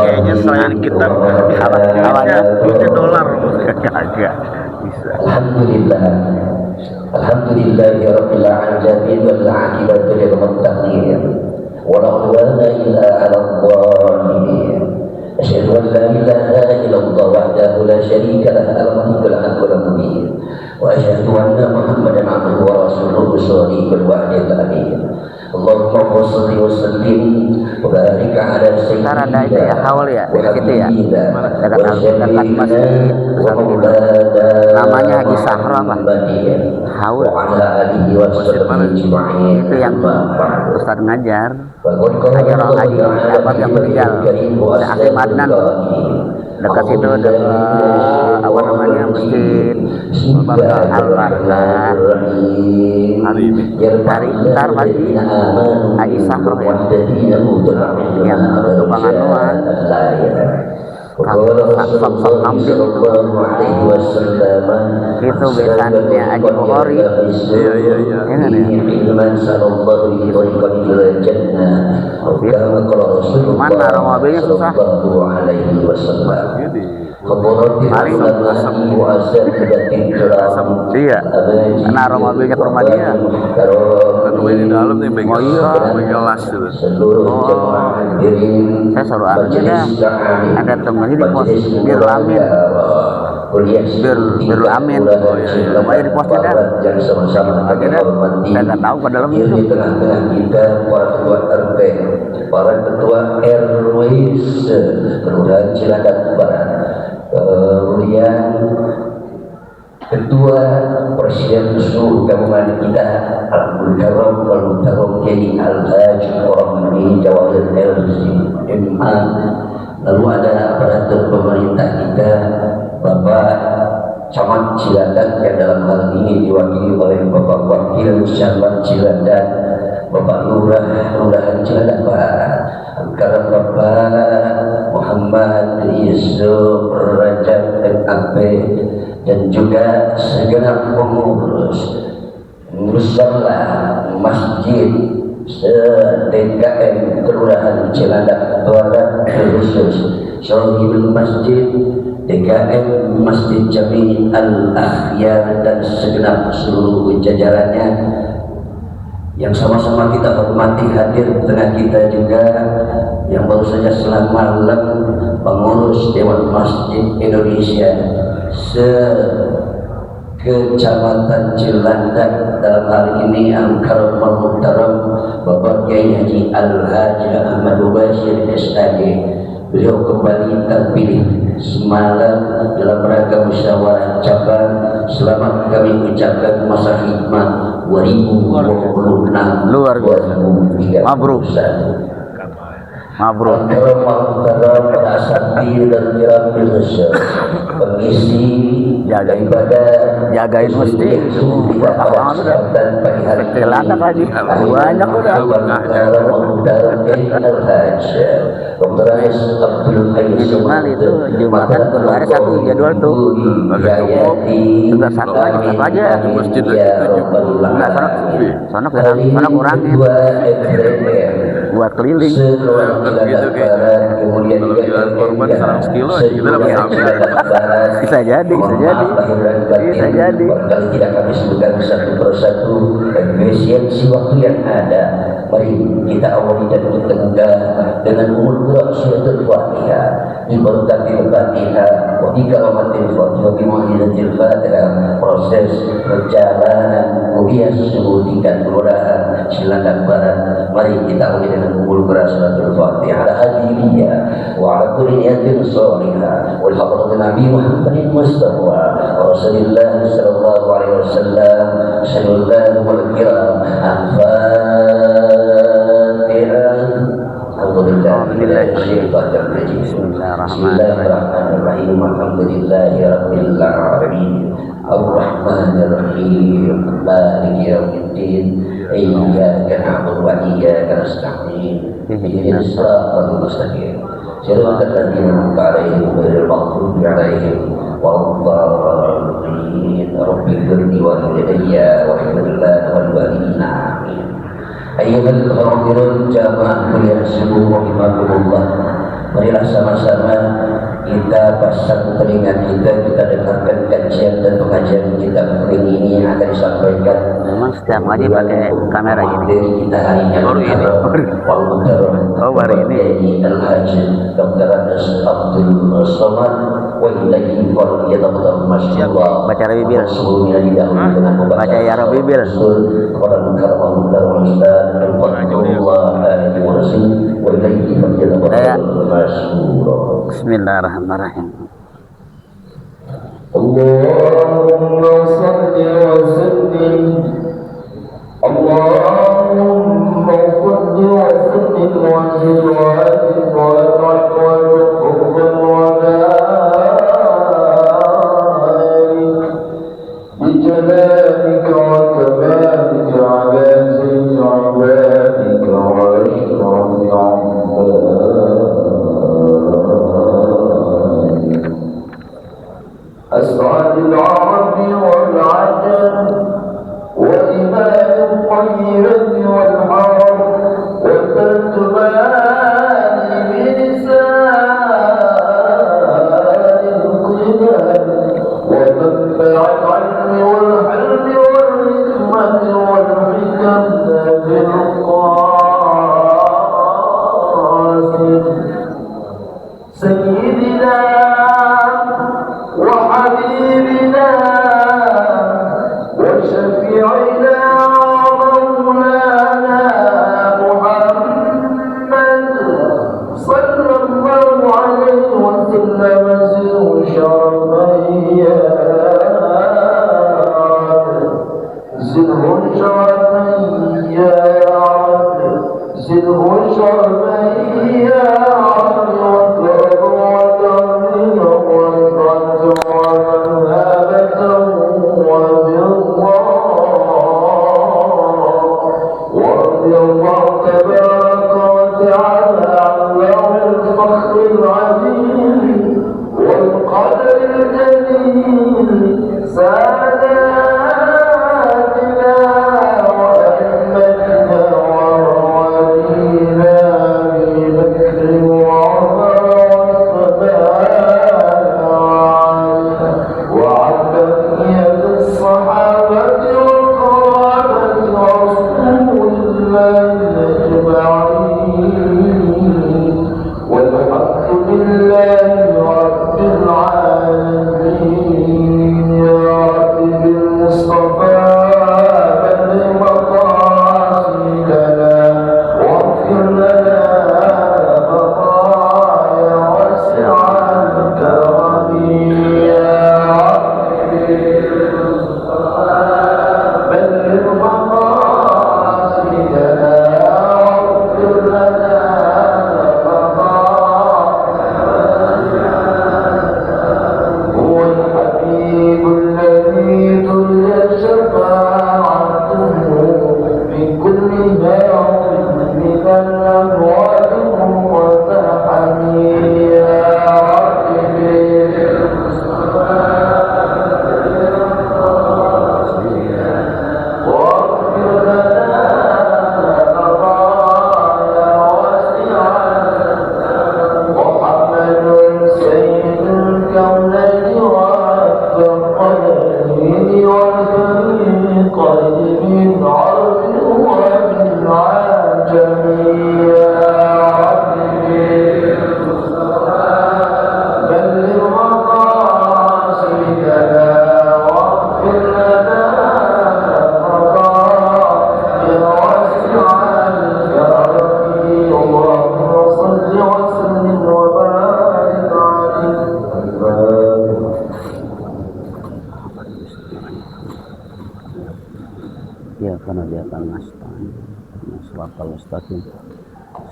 kayaknya selain kita awalnya dolar agak bisa. Alhamdulillah. Alhamdulillahirabbil alamin wal 'aqibatu lil muttaqin. Wa la 'udwana illa 'alal zalimin. Asyhadu an la ilaha illallah wahdahu la syarika lah al-malikul haqqul mubin. Wa asyhadu anna Muhammadan 'abduhu wa rasuluhu shadiqul wa'dil amin. Allahumma shalli wa sallim wa barik ala sayyidina ada itu ya haul ya di situ ya dekat masjid namanya Haji Sahra apa haul itu yang Ustaz ngajar Haji Abad yang meninggal Syekh Madnan dekat situ ada apa namanya masjid Al-Barkah hari ntar pagi Haji Sahra ya yang tubangan luar Sok ambil itu besannya Haji Bukhari iya mana mobilnya susah paling asam iya naruh mobilnya ke rumah dia di dalam nih mengelas saya suruh aja dah ada temennya di pos Birul Amin Birul Amin rumahnya di posnya dah akhirnya saya nggak tahu ke dalam itu tengah-tengah kita para ketua RT para ketua RW Kelurahan Cilandak Barat kemudian Ketua Presiden seluruh gabungan kita Al-Mukarram Al-Mukarram Kiai Al-Hajj Muhammad Jawahir LZMA. Lalu ada aparatur pemerintah kita Bapak Camat Cilandak yang dalam hal ini diwakili oleh Bapak Wakil Camat Cilandak, Bapak Lurahan Cilandak Barat, Al-Karam Bapak Muhammad Yusuf Rajab MAP, dan juga segenap pengurus musala masjid se-DKM Kelurahan Cilandak Barat, khusus Syahidul Masjid DKM Masjid Jami Al-Akhyar dan segenap seluruh jajarannya yang sama-sama kita hormati. Hadir di tengah kita juga yang baru saja selama malam pengurus Dewan Masjid Indonesia se-Kecamatan Cilandak, dalam hal ini Al-Karam Al-Muhtaram Bapak Kiai Haji Al-Hajj Ahmad Mubashir SAD. Beliau kembali terpilih semalam dalam rangka musyawarah cabang. Selamat kami ucapkan masa hikmat 2026 luar biasa. Mabruk. Mabruk. Pada asati dan jirabil pengisi jaga ibadah, jagain masjid pertama udah Cilandak lagi banyak udah Jumat itu Jumatan kudu ada satu jadwal tuh juga satu aja masjid nggak sana kurangin buat keliling gitu kayak kemudian korban sarang sekilo aja kita dapat sampai bisa jadi barangkali tidak kami sebutkan satu persatu efisiensi waktu yang ada. Mari kita awali dan bertengah dengan umur suratul Fatihah, diberkati Fatihah, wa ikramatil Fatihah, bimulizatil Fatihah. Proses perjalanan Mubias Tingkat Kelurahan Cilandak Barat, mari kita awali dengan umur suratul Fatihah ala hadiyah wa ala kulli niyatin shalihah wal hadratin Nabi Muhammadin Mustafa Rasulullah sallallahu alaihi wasallam sallallahu alaihi Bismillahirrahmanirrahim. Alhamdulillahirabbil alamin. Ar-Rahmanir Rahim. Maliki yaumiddin. Iyyaka na'budu wa iyyaka nasta'in. Ihdinas siratal mustaqim. Siratal ladzina an'amta 'alaihim ghairil maghdubi 'alaihim waladdallin. Rabbighfirli wa liwalidayya wa lil-walidayni wal walidina. Amin. Ayyuhal hadirin jamaah mulia rahimakumullah. Marilah sama-sama kita pasang telinga kita dengarkan kajian dan pengajian kita kali ini yang akan disampaikan. Memang setiap ngaji pakai kamera gini. Kita hari ini baru ini. Al-Haji Dr. Anas Abdul Somad wa ilaihi falyatafadhal masyaallah. Baca Rabbi Bil. Dengan Baca ya Rabbi Bil. Orang karam dan ustaz Allah alaihi wasallam wa ilaihi falyatafadhal masyaallah. Bismillahirrahmanirrahim. Allahumma salli wa sallim. Allahumma salli wa sallim wa zid wa azid wa atar wa tafadhal wa barik bi jalalika wa kamalika ala sayyidi ibadika wa ashrafi أسعد العرب والعجم وإمام الطيبة والعرب وترجمان بلسان القبل ومنبع العلم والحلم والحكمة والحكم في القاسم سيدنا وحبيبنا وشفيعنا ومولانا محمد صلى الله عليه وسلم زده شرفا يا رب زده شرفا يا رب زده شرفا يا رب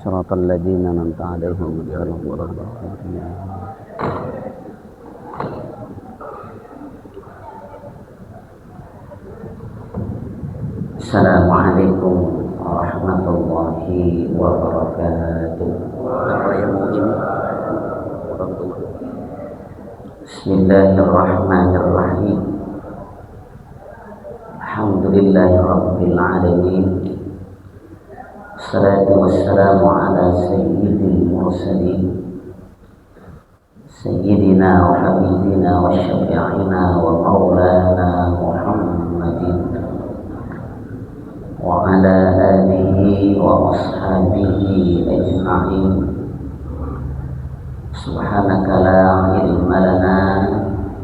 صراط الذين أنعمت عليهم غير المغضوب عليهم. Assalamualaikum warahmatullahi wabarakatuh. Bismillahirrahmanirrahim. Alhamdulillahi rabbil alamin. Assalatu wassalamu ala sayyidil mursalin سيدنا وحبيبنا وشفيعنا ومولانا محمد وعلى آله وأصحابه أجمعين. سبحانك لا علم لنا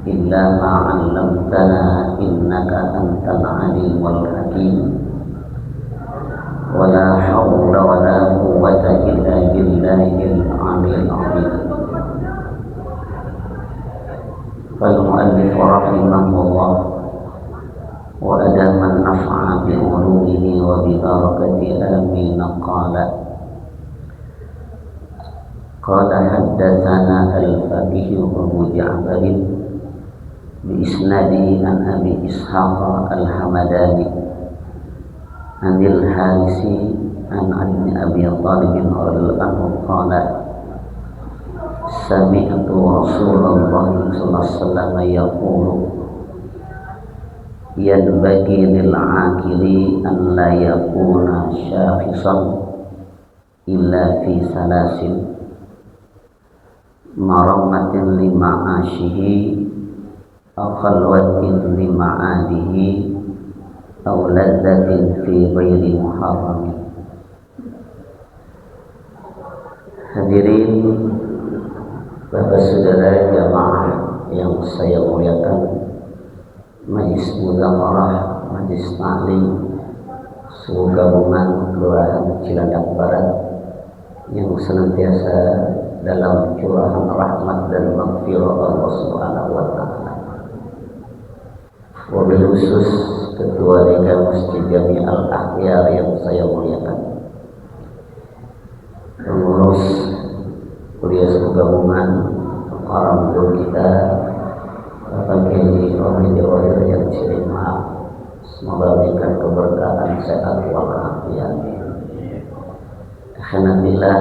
إلا ما علمتنا إنك أنت العليم الحكيم. ولا حول ولا قوة إلا بالله العلي العظيم. فالمؤلف رحمه الله وأدام النفع بعلومه وببركة آمين قال حدثنا الفقيه أبو جعفر بإسناده عن أبي إسحاق الحمداني عن الحارث عن علي بن أبي طالب رضي الله عنه قال سمعت رسول الله صلى الله عليه وسلم يقول ينبغي للعاقل أن لا يكون شاخصا إلا في ثلاث: مرمة لمعاشه أو خلوة لمعاده أو لذة في غير محرم. Hadirin Bapak Saudara jamaah yang saya muliakan, Majelis Mudzakarah, Majelis Taklim Gabungan Kelurahan Cilandak Barat yang senantiasa dalam curahan rahmat dan maghfirah Allah Subhanahu wa taala. Wabil khusus Ketua Dekan Masjid Jami Al-Akhyar yang saya muliakan, pengurus kuliah gabungan, orang guru kita Bapak Kiai Romi Dewa yang sering maaf, semoga berikan keberkahan sehat walafiat. Alhamdulillah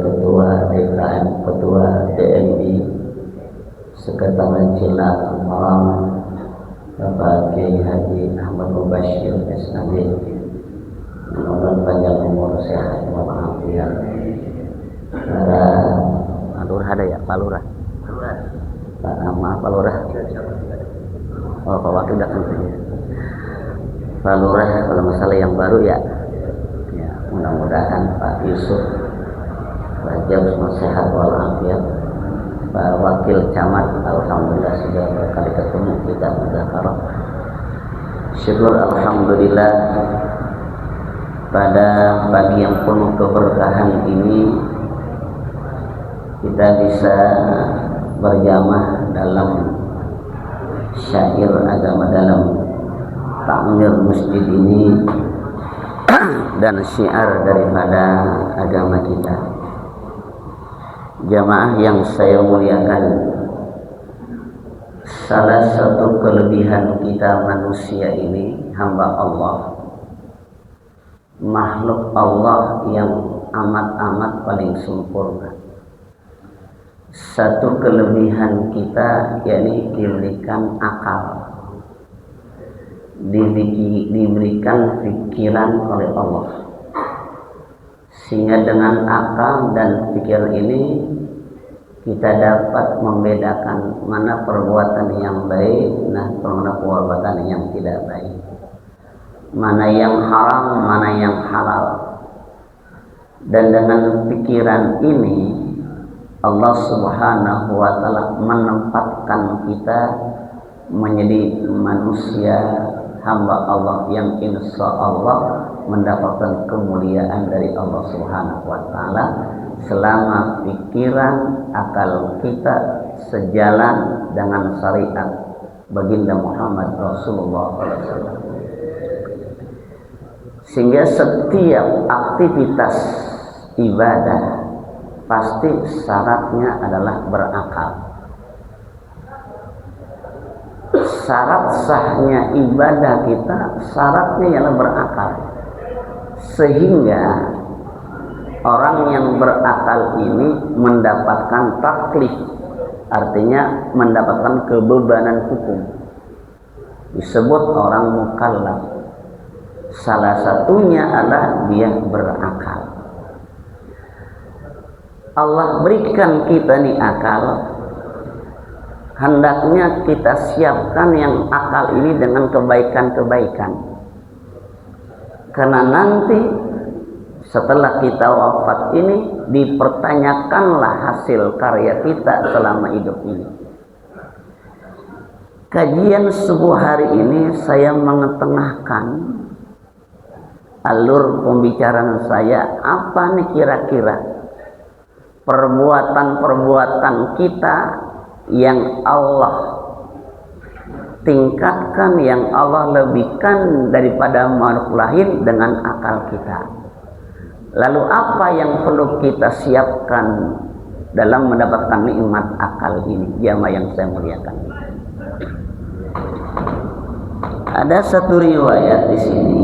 ketua DKM, ketua DMI Sekretariat Cilat Malam Bapak Kiai Haji Ahmad Mubashir SAD, mudah-mudahan panjang umur sehat walafiat. Para Lurah ada ya, Pak Lurah. Maaf Pak Lurah. Oh, Pak Wakil datang. Pak Lurah kalau masalah yang baru ya. Ya, mudah-mudahan Pak Yusuf Rajab semua sehat walafiat. Pak Wakil Camat alhamdulillah sudah berkali ketemu kita mudzakarah. Syukur alhamdulillah pada pagi yang penuh keberkahan ini kita bisa berjamaah dalam syair agama, dalam takmir masjid ini dan syiar daripada agama kita. Jamaah yang saya muliakan, salah satu kelebihan kita manusia ini, hamba Allah, makhluk Allah yang amat-amat paling sempurna. Satu kelebihan kita yakni diberikan akal, diberikan pikiran oleh Allah, sehingga dengan akal dan pikiran ini kita dapat membedakan mana perbuatan yang baik, mana perbuatan yang tidak baik, mana yang haram, mana yang halal. Dan dengan pikiran ini Allah Subhanahu wa taala menempatkan kita menjadi manusia hamba Allah yang insya Allah mendapatkan kemuliaan dari Allah Subhanahu wa taala selama pikiran akal kita sejalan dengan syariat baginda Muhammad Rasulullah SAW. Sehingga setiap aktivitas ibadah pasti syaratnya adalah berakal. Syarat sahnya ibadah kita, syaratnya ialah berakal. Sehingga orang yang berakal ini mendapatkan taklif, artinya mendapatkan kebebanan hukum, disebut orang mukallaf. Salah satunya adalah dia berakal. Allah berikan kita nih akal hendaknya kita siapkan yang akal ini dengan kebaikan-kebaikan, karena nanti setelah kita wafat ini dipertanyakanlah hasil karya kita selama hidup ini. Kajian subuh hari ini saya mengetengahkan alur pembicaraan saya, apa nih kira-kira perbuatan-perbuatan kita yang Allah tingkatkan, yang Allah lebihkan daripada makhluk lain dengan akal kita. Lalu apa yang perlu kita siapkan dalam mendapatkan nikmat akal ini, jamaah yang saya muliakan? Ada satu riwayat di sini.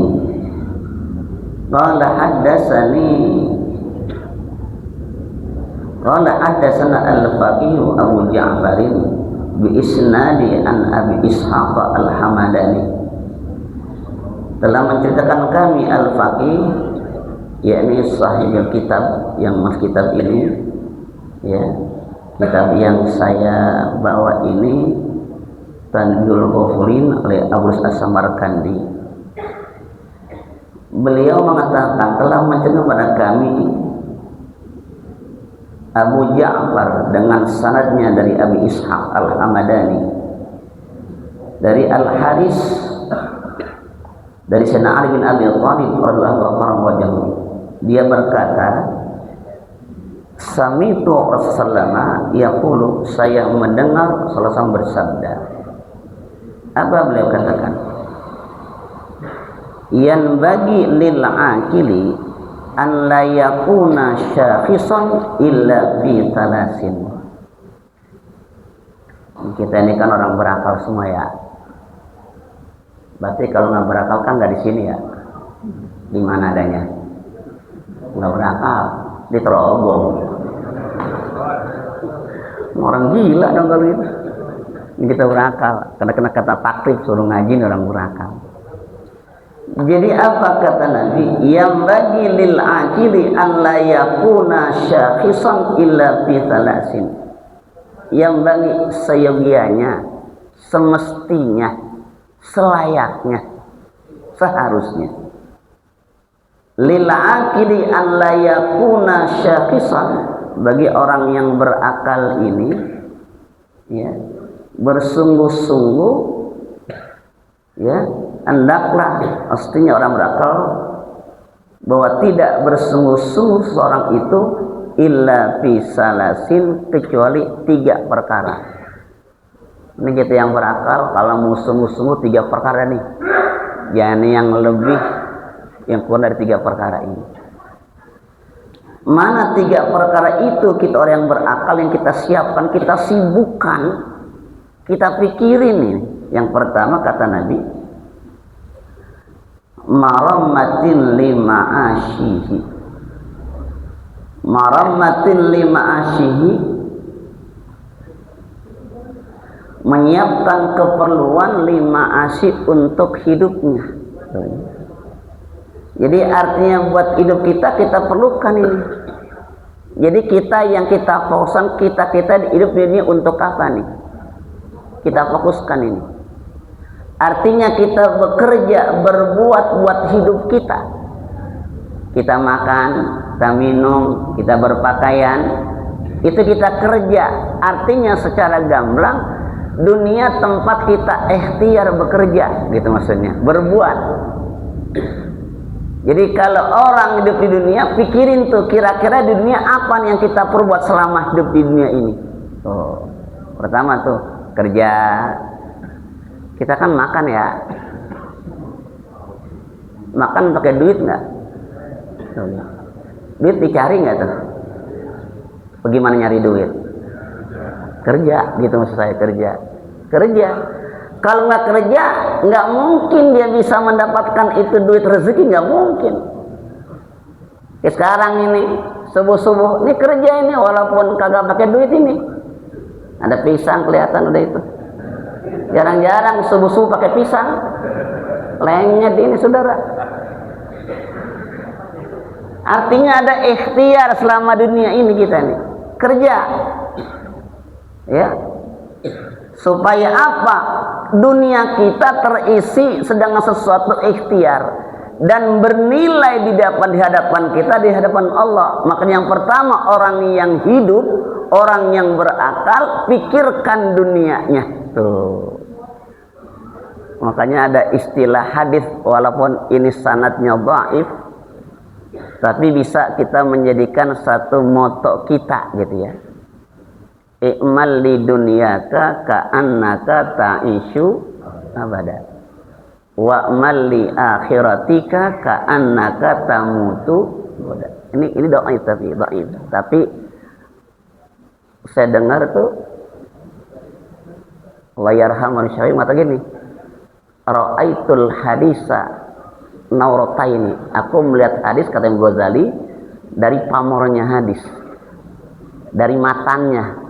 Qala haddatsana al-Faqih Abu Ja'far bi isnadi an Abi Ishaq al-Hamadani. Telah menceritakan kami al-Faqih, yakni sahibul kitab, yang mas kitab ini, ya, kitab yang saya bawa ini Tanjul Ghafulin oleh Abu As-Samarkandi. Beliau mengatakan telah menceritakan kepada kami Abu Ja'far dengan sanadnya dari Abi Ishaq al-Hamadani, dari Al-Haris, dari Sayyidina Ali bin Abi Thalib radhiyallahu anhu. Dia berkata, sami'tu Rasulullah yaqulu, saya mendengar Rasulullah bersabda. Apa beliau katakan? Yan bagi lil akili an la yakuna syakhisan illa fi talasin. Kita ini kan orang berakal semua ya. Berarti kalau nggak berakal kan nggak di sini ya. Di mana adanya? Nggak berakal, di terobong. Orang gila dong kalau itu. Ini kita berakal, karena kena kata taklif suruh ngaji orang berakal. Jadi apa kata Nabi? Yang bagi lil akili an la yakuna syakhisan illa fi talasin. Yang bagi seyogianya, semestinya, selayaknya, seharusnya, lil akili an la yakuna syakhisan, bagi orang yang berakal ini, ya, bersungguh-sungguh, ya, hendaklah, pastinya orang berakal bahwa tidak bersungguh-sungguh seorang itu illa fi salasin, kecuali 3 perkara. Ini kita yang berakal kalau mau sungguh-sungguh 3 perkara nih, yakni yang lebih, yang kurang dari 3 perkara ini. Mana 3 perkara itu? Kita orang yang berakal, yang kita siapkan, kita sibukkan, kita pikirin ini. Yang pertama kata Nabi, marammatin lima ashihi. Marammatin lima ashihi, menyiapkan keperluan 5 asih untuk hidupnya. Jadi artinya buat hidup kita perlukan ini. Jadi kita yang kita fokuskan, kita hidup ini untuk apa nih? Kita fokuskan ini. Artinya kita bekerja, berbuat buat hidup kita. Kita makan, kita minum, kita berpakaian, itu kita kerja. Artinya secara gamblang, dunia tempat kita ikhtiar bekerja, gitu maksudnya, berbuat. Jadi kalau orang hidup di dunia, pikirin tuh kira-kira di dunia apa yang kita perbuat selama hidup di dunia ini. Tuh, pertama tuh kerja. Kita kan makan ya, makan pakai duit nggak? Duit dicari nggak tuh? Bagaimana nyari duit? Kerja, gitu maksud saya, kerja. Kalau nggak kerja, nggak mungkin dia bisa mendapatkan itu duit rezeki, nggak mungkin. Sekarang ini subuh-subuh, ini kerja ini walaupun kagak pakai duit ini. Ada pisang kelihatan udah itu. Jarang-jarang subuh-subuh pakai pisang. Lengket ini saudara. Artinya ada ikhtiar selama dunia ini kita nih. Kerja. Ya. Supaya apa? Dunia kita terisi sedang sesuatu ikhtiar dan bernilai di hadapan kita, di hadapan Allah. Makanya yang pertama, orang yang hidup, orang yang berakal, pikirkan dunianya. Tuh. Makanya ada istilah hadis, walaupun ini sanadnya dhaif, tapi bisa kita menjadikan satu moto kita gitu ya. I'mal li dunyaka ka'annaka ta'ishu abada wa amal li akhiratika ka'annaka tamutu abada. Ini dhaif, tapi saya dengar tuh wa yarhamul syari mata gini, ra'aitul hadisa naurataini, aku melihat hadis, kata Imam Ghazali, dari pamornya hadis, dari matanya.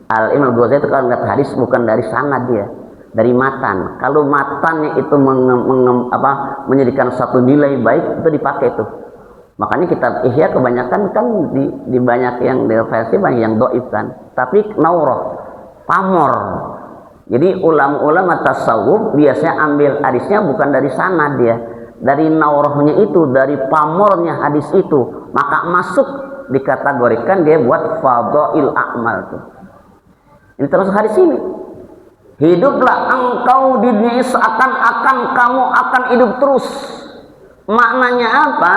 Al-Imam Ghazali itu kalau melihat hadis bukan dari sanad dia, dari matan. Kalau matannya itu menjadikan satu nilai baik, itu dipakai itu. Makanya kitab Ihya kebanyakan kan di banyak yang di versi, banyak yang dhaif kan. Tapi naurah, pamor. Jadi ulama-ulama tasawuf biasanya ambil hadisnya bukan dari sanad dia, dari naurahnya itu, dari pamornya hadis itu, maka masuk dikategorikan dia buat fadhail a'mal tuh. Ini termasuk hadis ini. Hiduplah engkau di dunia seakan-akan kamu akan hidup terus. Maknanya apa?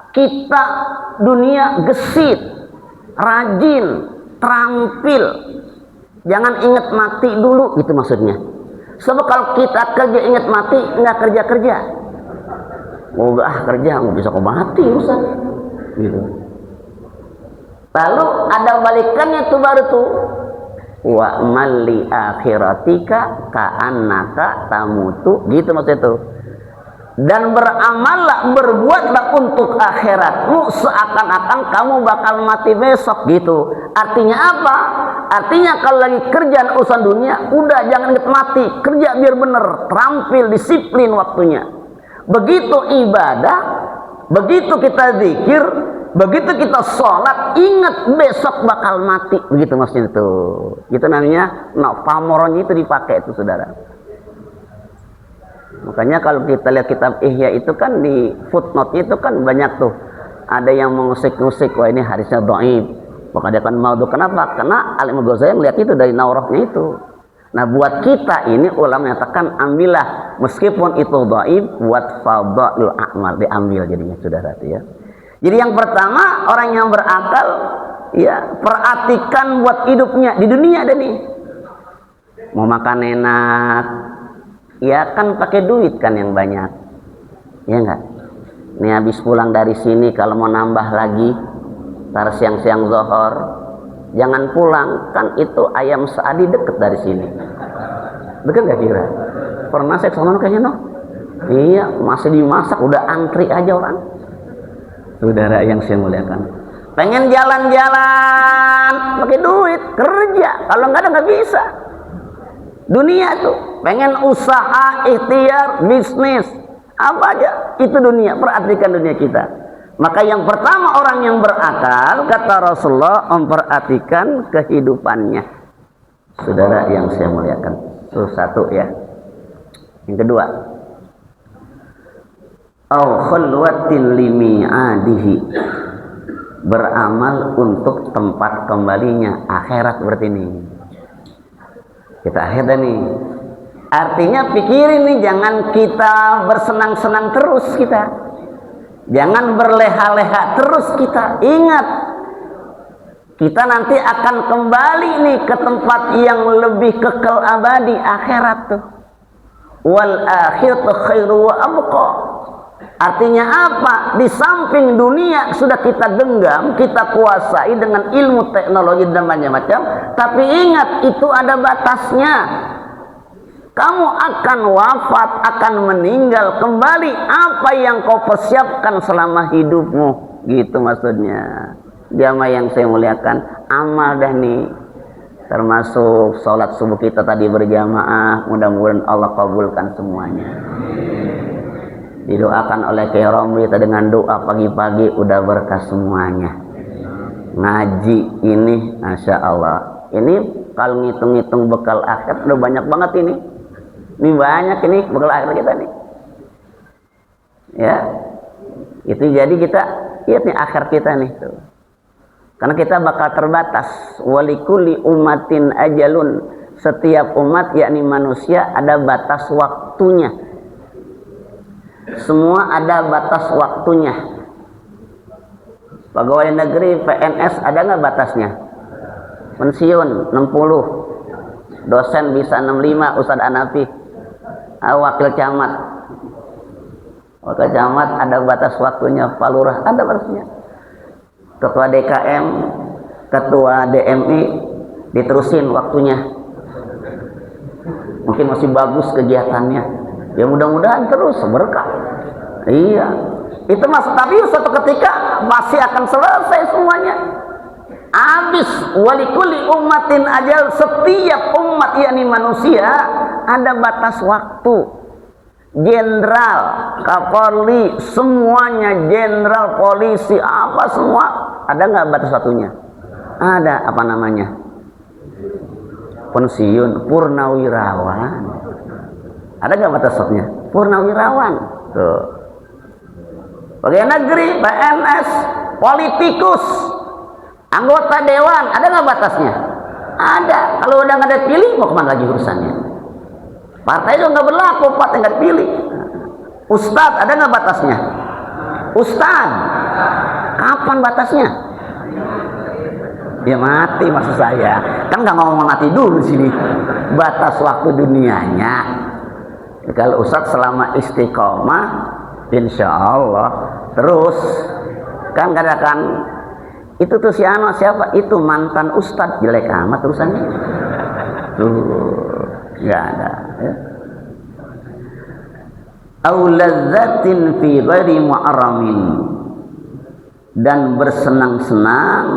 Kita dunia gesit, rajin, terampil. Jangan ingat mati dulu, gitu maksudnya. Sebab kalau kita kerja ingat mati, nggak kerja-kerja. Oh kerja, nggak bisa kok mati urusan. Gitu. Lalu ada balikannya tuh baru tuh. Wa malli akhiratika ka'annaka tamutu, gitu maksudnya itu. Dan beramallah, berbuatlah untuk akhiratmu seakan-akan kamu bakal mati besok, gitu. Artinya apa? Artinya kalau lagi kerjaan urusan dunia, udah jangan ingat mati, kerja biar bener, terampil, disiplin waktunya. Begitu ibadah, begitu kita zikir, begitu kita sholat, ingat besok bakal mati, begitu maksudnya itu. Itu namanya pamornya itu dipakai itu, saudara. Makanya kalau kita lihat kitab Ihya itu kan di footnote itu kan banyak tuh, ada yang mengusik-usik, wah ini hadisnya dhaif, maka dia akan mau. Kenapa? Karena Al-Imam Ghazali melihat itu dari naurahnya itu. Nah buat kita ini ulama menyatakan ambillah meskipun itu dhaif, buat fadhailul a'mal, diambil jadinya, saudara ya. Jadi yang pertama, orang yang berakal ya perhatikan buat hidupnya di dunia ada nih. Mau makan enak, ya kan pakai duit kan yang banyak. Ya enggak? Nih habis pulang dari sini kalau mau nambah lagi, tar siang-siang zuhur, jangan pulang, kan itu ayam Saadi deket dari sini. Deket enggak kira? Pernah saya kesana kayaknya no? Iya, masih dimasak, udah antri aja orang. Saudara yang saya muliakan, pengen jalan-jalan pakai duit, kerja, kalau nggak ada nggak bisa. Dunia tuh pengen usaha, ikhtiar, bisnis, apa aja itu dunia. Perhatikan dunia kita. Maka yang pertama orang yang berakal, kata Rasulullah, memperhatikan kehidupannya. Saudara yang saya muliakan, itu satu ya. Yang kedua, au khulwatin limi'adihi, beramal untuk tempat kembalinya akhirat. Berarti ini kita akhirat nih, artinya pikirin nih, jangan kita bersenang-senang terus, kita jangan berleha-leha terus. Kita ingat, kita nanti akan kembali nih ke tempat yang lebih kekal abadi, akhirat tuh. Wal akhiratu khairu wa abqa. Artinya apa? Di samping dunia sudah kita genggam, kita kuasai dengan ilmu teknologi dan macam-macam, tapi ingat itu ada batasnya. Kamu akan wafat, akan meninggal, kembali apa yang kau persiapkan selama hidupmu, gitu maksudnya. Jamaah yang saya muliakan, amal dah nih, termasuk sholat subuh kita tadi berjamaah, mudah-mudahan Allah kabulkan semuanya. Didoakan oleh Kiai Romli dengan doa pagi-pagi, udah berkah semuanya. Ngaji ini Masya Allah, ini kalau ngitung-ngitung bekal akhir udah banyak banget ini banyak ini bekal akhir kita nih ya. Itu jadi kita lihat nih akhir kita nih tuh. Karena kita bakal terbatas. Walikulli ummatin ajalun, setiap umat yakni manusia ada batas waktunya. Semua ada batas waktunya. Pegawai negeri PNS ada nggak batasnya? Pensiun 60, dosen bisa 65, Ustadz Anafi, wakil camat ada batas waktunya, Pak Lurah ada batasnya, ketua DKM, ketua DMI diterusin waktunya, mungkin masih bagus kegiatannya, ya mudah-mudahan terus berkah. Iya, itu mas, tapi suatu ketika masih akan selesai semuanya, habis. Walikulli ummatin ajal, setiap umat yakni manusia ada batas waktu. Jenderal, Kapolri, semuanya jenderal, polisi, apa semua ada nggak batas waktunya? Ada. Apa namanya? Pensiun, purnawirawan. Ada nggak batas waktunya? Purnawirawan. Tuh. Pegawai negeri, PNS, politikus, anggota dewan, ada nggak batasnya? Ada. Kalau udah nggak ada pilih, mau kemana lagi urusannya? Partai itu nggak berlaku, partai nggak dipilih. Ustadz, ada nggak batasnya? Ustadz, kapan batasnya? Ya mati maksud saya. Kan nggak ngomong mati dulu sini. Batas waktu dunianya. Kalau Ustadz selama istiqomah, insya Allah terus. Kan katakan itu tuh si Ano siapa? Itu mantan Ustadz, jelek amat terusannya. Tuh. Nggak ada ya. Auladzatin fi ghairi mu'aramin, dan bersenang-senang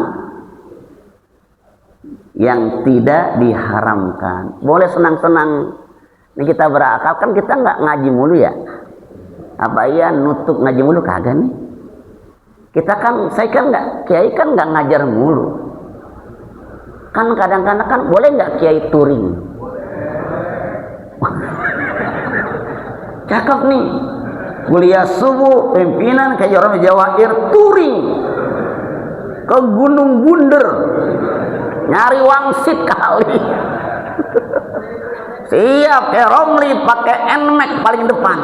yang tidak diharamkan. Boleh senang-senang. Ini kita berakal, kan kita nggak ngaji mulu ya. Apa iya nutup ngaji mulu? Kagak nih. Kita kan, saya kan nggak, kiai kan nggak ngajar mulu. Kan kadang-kadang kan boleh nggak kiai touring? Cakep nih, kuliah subuh pimpinan kayak orang Jawa Air touring ke Gunung Bunder nyari wangsit kali. Siap kayak Romli pakai Nmax paling depan,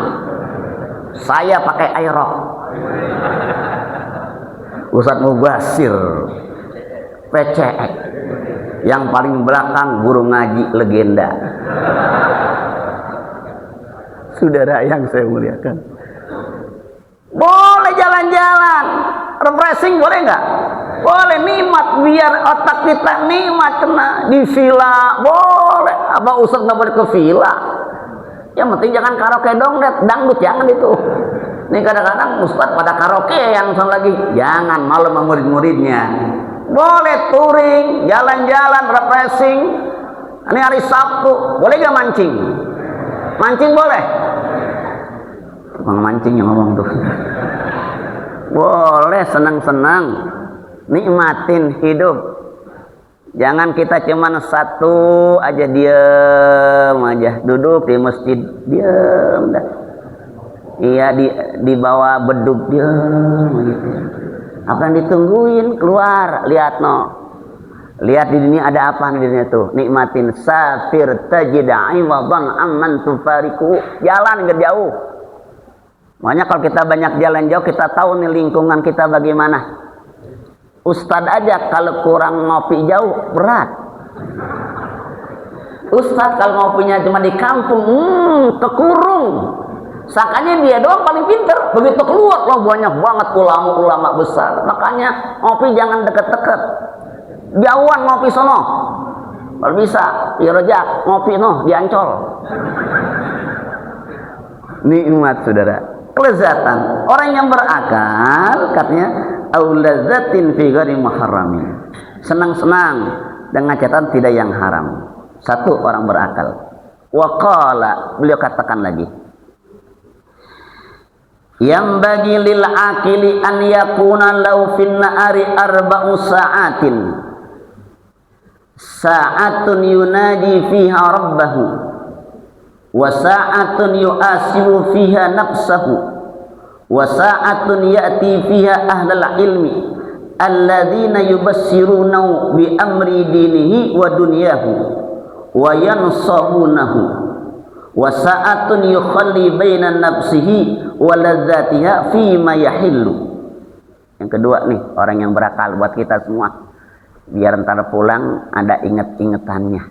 saya pakai Aerox, Ustadz Mubasir PCX, yang paling belakang guru ngaji legenda. Saudara yang saya muliakan, boleh jalan-jalan, refreshing boleh nggak? Boleh, nikmat, biar otak kita nikmat, kena di villa boleh. Abah Ustadz nggak boleh ke villa, yang penting jangan karaoke dangdut jangan itu. Ini kadang-kadang Ustadz pada karaoke yang lagi, jangan, malu sama murid-muridnya. Boleh touring, jalan-jalan, refreshing. Ini hari Sabtu, boleh nggak mancing? Mancing boleh? Bang mancing yang ngomong tuh. Boleh, senang-senang, nikmatin hidup. Jangan kita cuman satu aja, diem aja, duduk di masjid diem dah. Iya, di bawah beduk diem gitu. Apa yang ditungguin? Keluar, lihat no. Lihat di dunia ada apa di dunia itu. Nikmatin, safir tajid iwadan amman tufariku. Jalan ke jauh. Makanya kalau kita banyak jalan jauh, kita tahu nih lingkungan kita bagaimana. Ustadz aja kalau kurang ngopi jauh berat. Ustadz kalau ngopinya cuma di kampung, kekurung. Sakanya dia doang paling pinter. Begitu keluar, loh banyak banget ulama-ulama besar. Makanya ngopi jangan deket-deket. Jauhan ngopi sono. Kalau bisa, ya rojak ngopi no di Ancol. Nikmat saudara, kelezatan. Orang yang berakal katanya aulazatin fi ghairi muharramin. Senang-senang dengan catatan tidak yang haram. Satu orang berakal. Wa qala, beliau katakan lagi, yang bagi lil akili an yakuna law fin nahari arba'u sa'atin. sa'atun yunadi fiha rabbahu wa sa'atun yu'asibu fiha nafsahu wa sa'atun ya'ti fiha ahlal ilmi alladzina yubassiruna bi amri dinihi wa dunyahu wa yansahunahu wa sa'atun yukhalli baina nafsihi wa ladzatiha fi ma yahillu. Yang kedua nih, orang yang berakal buat kita semua, biar ntar pulang ada inget-ingetannya,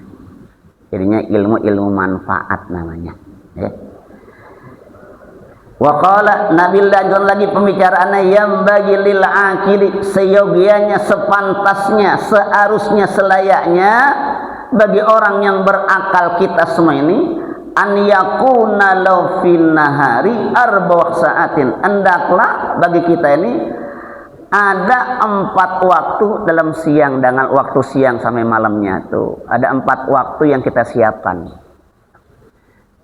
jadinya ilmu manfaat namanya ya. Wa qala Nabi lanjut lagi pembicaraannya, yang bagi lil akili, seyogianya, sepantasnya, seharusnya, selayaknya bagi orang yang berakal kita semua ini, an yakuna law fin nahari arba' sa'atin, hendaklah bagi kita ini ada 4 waktu dalam siang, dengan waktu siang sampai malamnya tuh ada 4 waktu yang kita siapkan.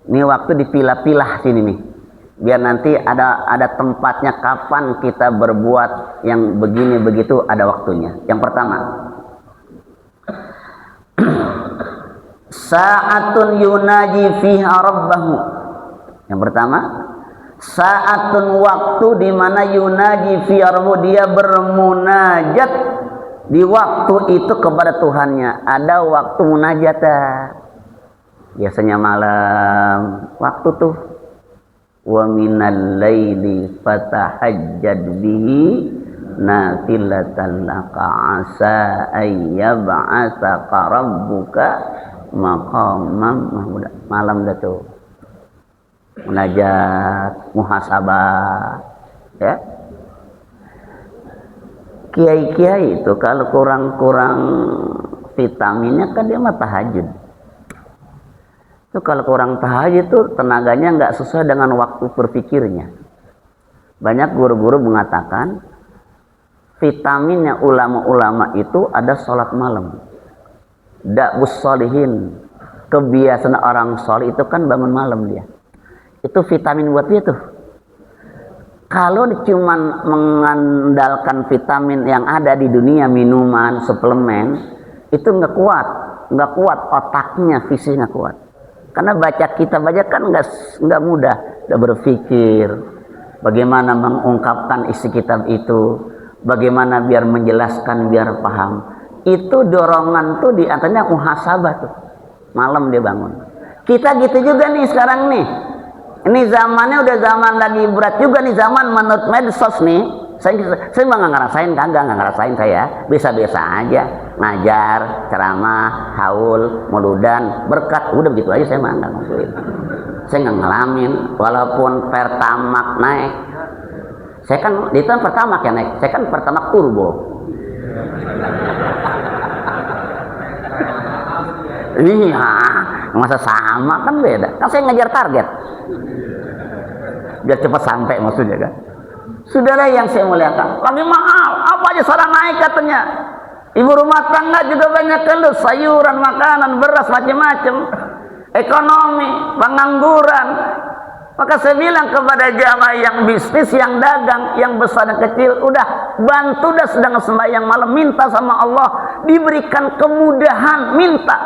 Ini waktu dipilah-pilah sini nih, biar nanti ada tempatnya kapan kita berbuat yang begini begitu, ada waktunya. Yang pertama, sa'atun yunaji fiha rabbahu. Yang pertama, sa'atun waktu di mana yunaji fiha rabbahu, dia bermunajat di waktu itu kepada Tuhannya. Ada waktu munajat, biasanya malam waktu tuh. Wa minal laili fatahajjad bihi nafilatan laka asa ayyab'atsaka rabbuka maqamam mahmuda. Malam dah tuh munajat, muhasabah ya. Kiai-kiai itu kalau kurang vitaminnya kan dia mah tahajud. Itu kalau kurang tahajud itu tenaganya nggak sesuai dengan waktu berpikirnya. Banyak guru-guru mengatakan vitaminnya ulama-ulama itu ada sholat malam. Da'bus sholihin, kebiasaan orang soleh itu kan bangun malam dia. Itu vitamin buat dia tuh. Kalau cuman mengandalkan vitamin yang ada di dunia, minuman, suplemen, itu nggak kuat otaknya, fisiknya nggak kuat. Karena baca kitab aja kan nggak mudah, nggak berpikir bagaimana mengungkapkan isi kitab itu, bagaimana biar menjelaskan, biar paham. Itu dorongan tuh diantaranya muhasabah tuh. Malam dia bangun. Kita gitu juga nih sekarang nih. Ini zamannya udah zaman lagi berat juga nih, zaman menurut medsos nih. Saya mah nggak ngerasain saya. Biasa-biasa aja. Ngajar, ceramah, haul, mauludan, berkat. Udah begitu aja, saya mah nggak ngelakuin. Saya nggak ngalamin. Walaupun Pertamax naik. Saya kan, itu kan Pertamax ya naik. Saya kan Pertamax turbo. Iya, masa sama kan beda. Kan saya ngejar target. Biar cepat sampai maksudnya kan. Saudara yang saya muliakan, lagi mahal, apa aja salah naik katanya. Ibu rumah tangga juga banyak keluh, sayuran, makanan, beras, macam-macam. Ekonomi, pengangguran. Maka saya bilang kepada jamaah yang bisnis, yang dagang, yang besar dan kecil, udah bantu dah sedang sembahyang malam, minta sama Allah diberikan kemudahan, minta.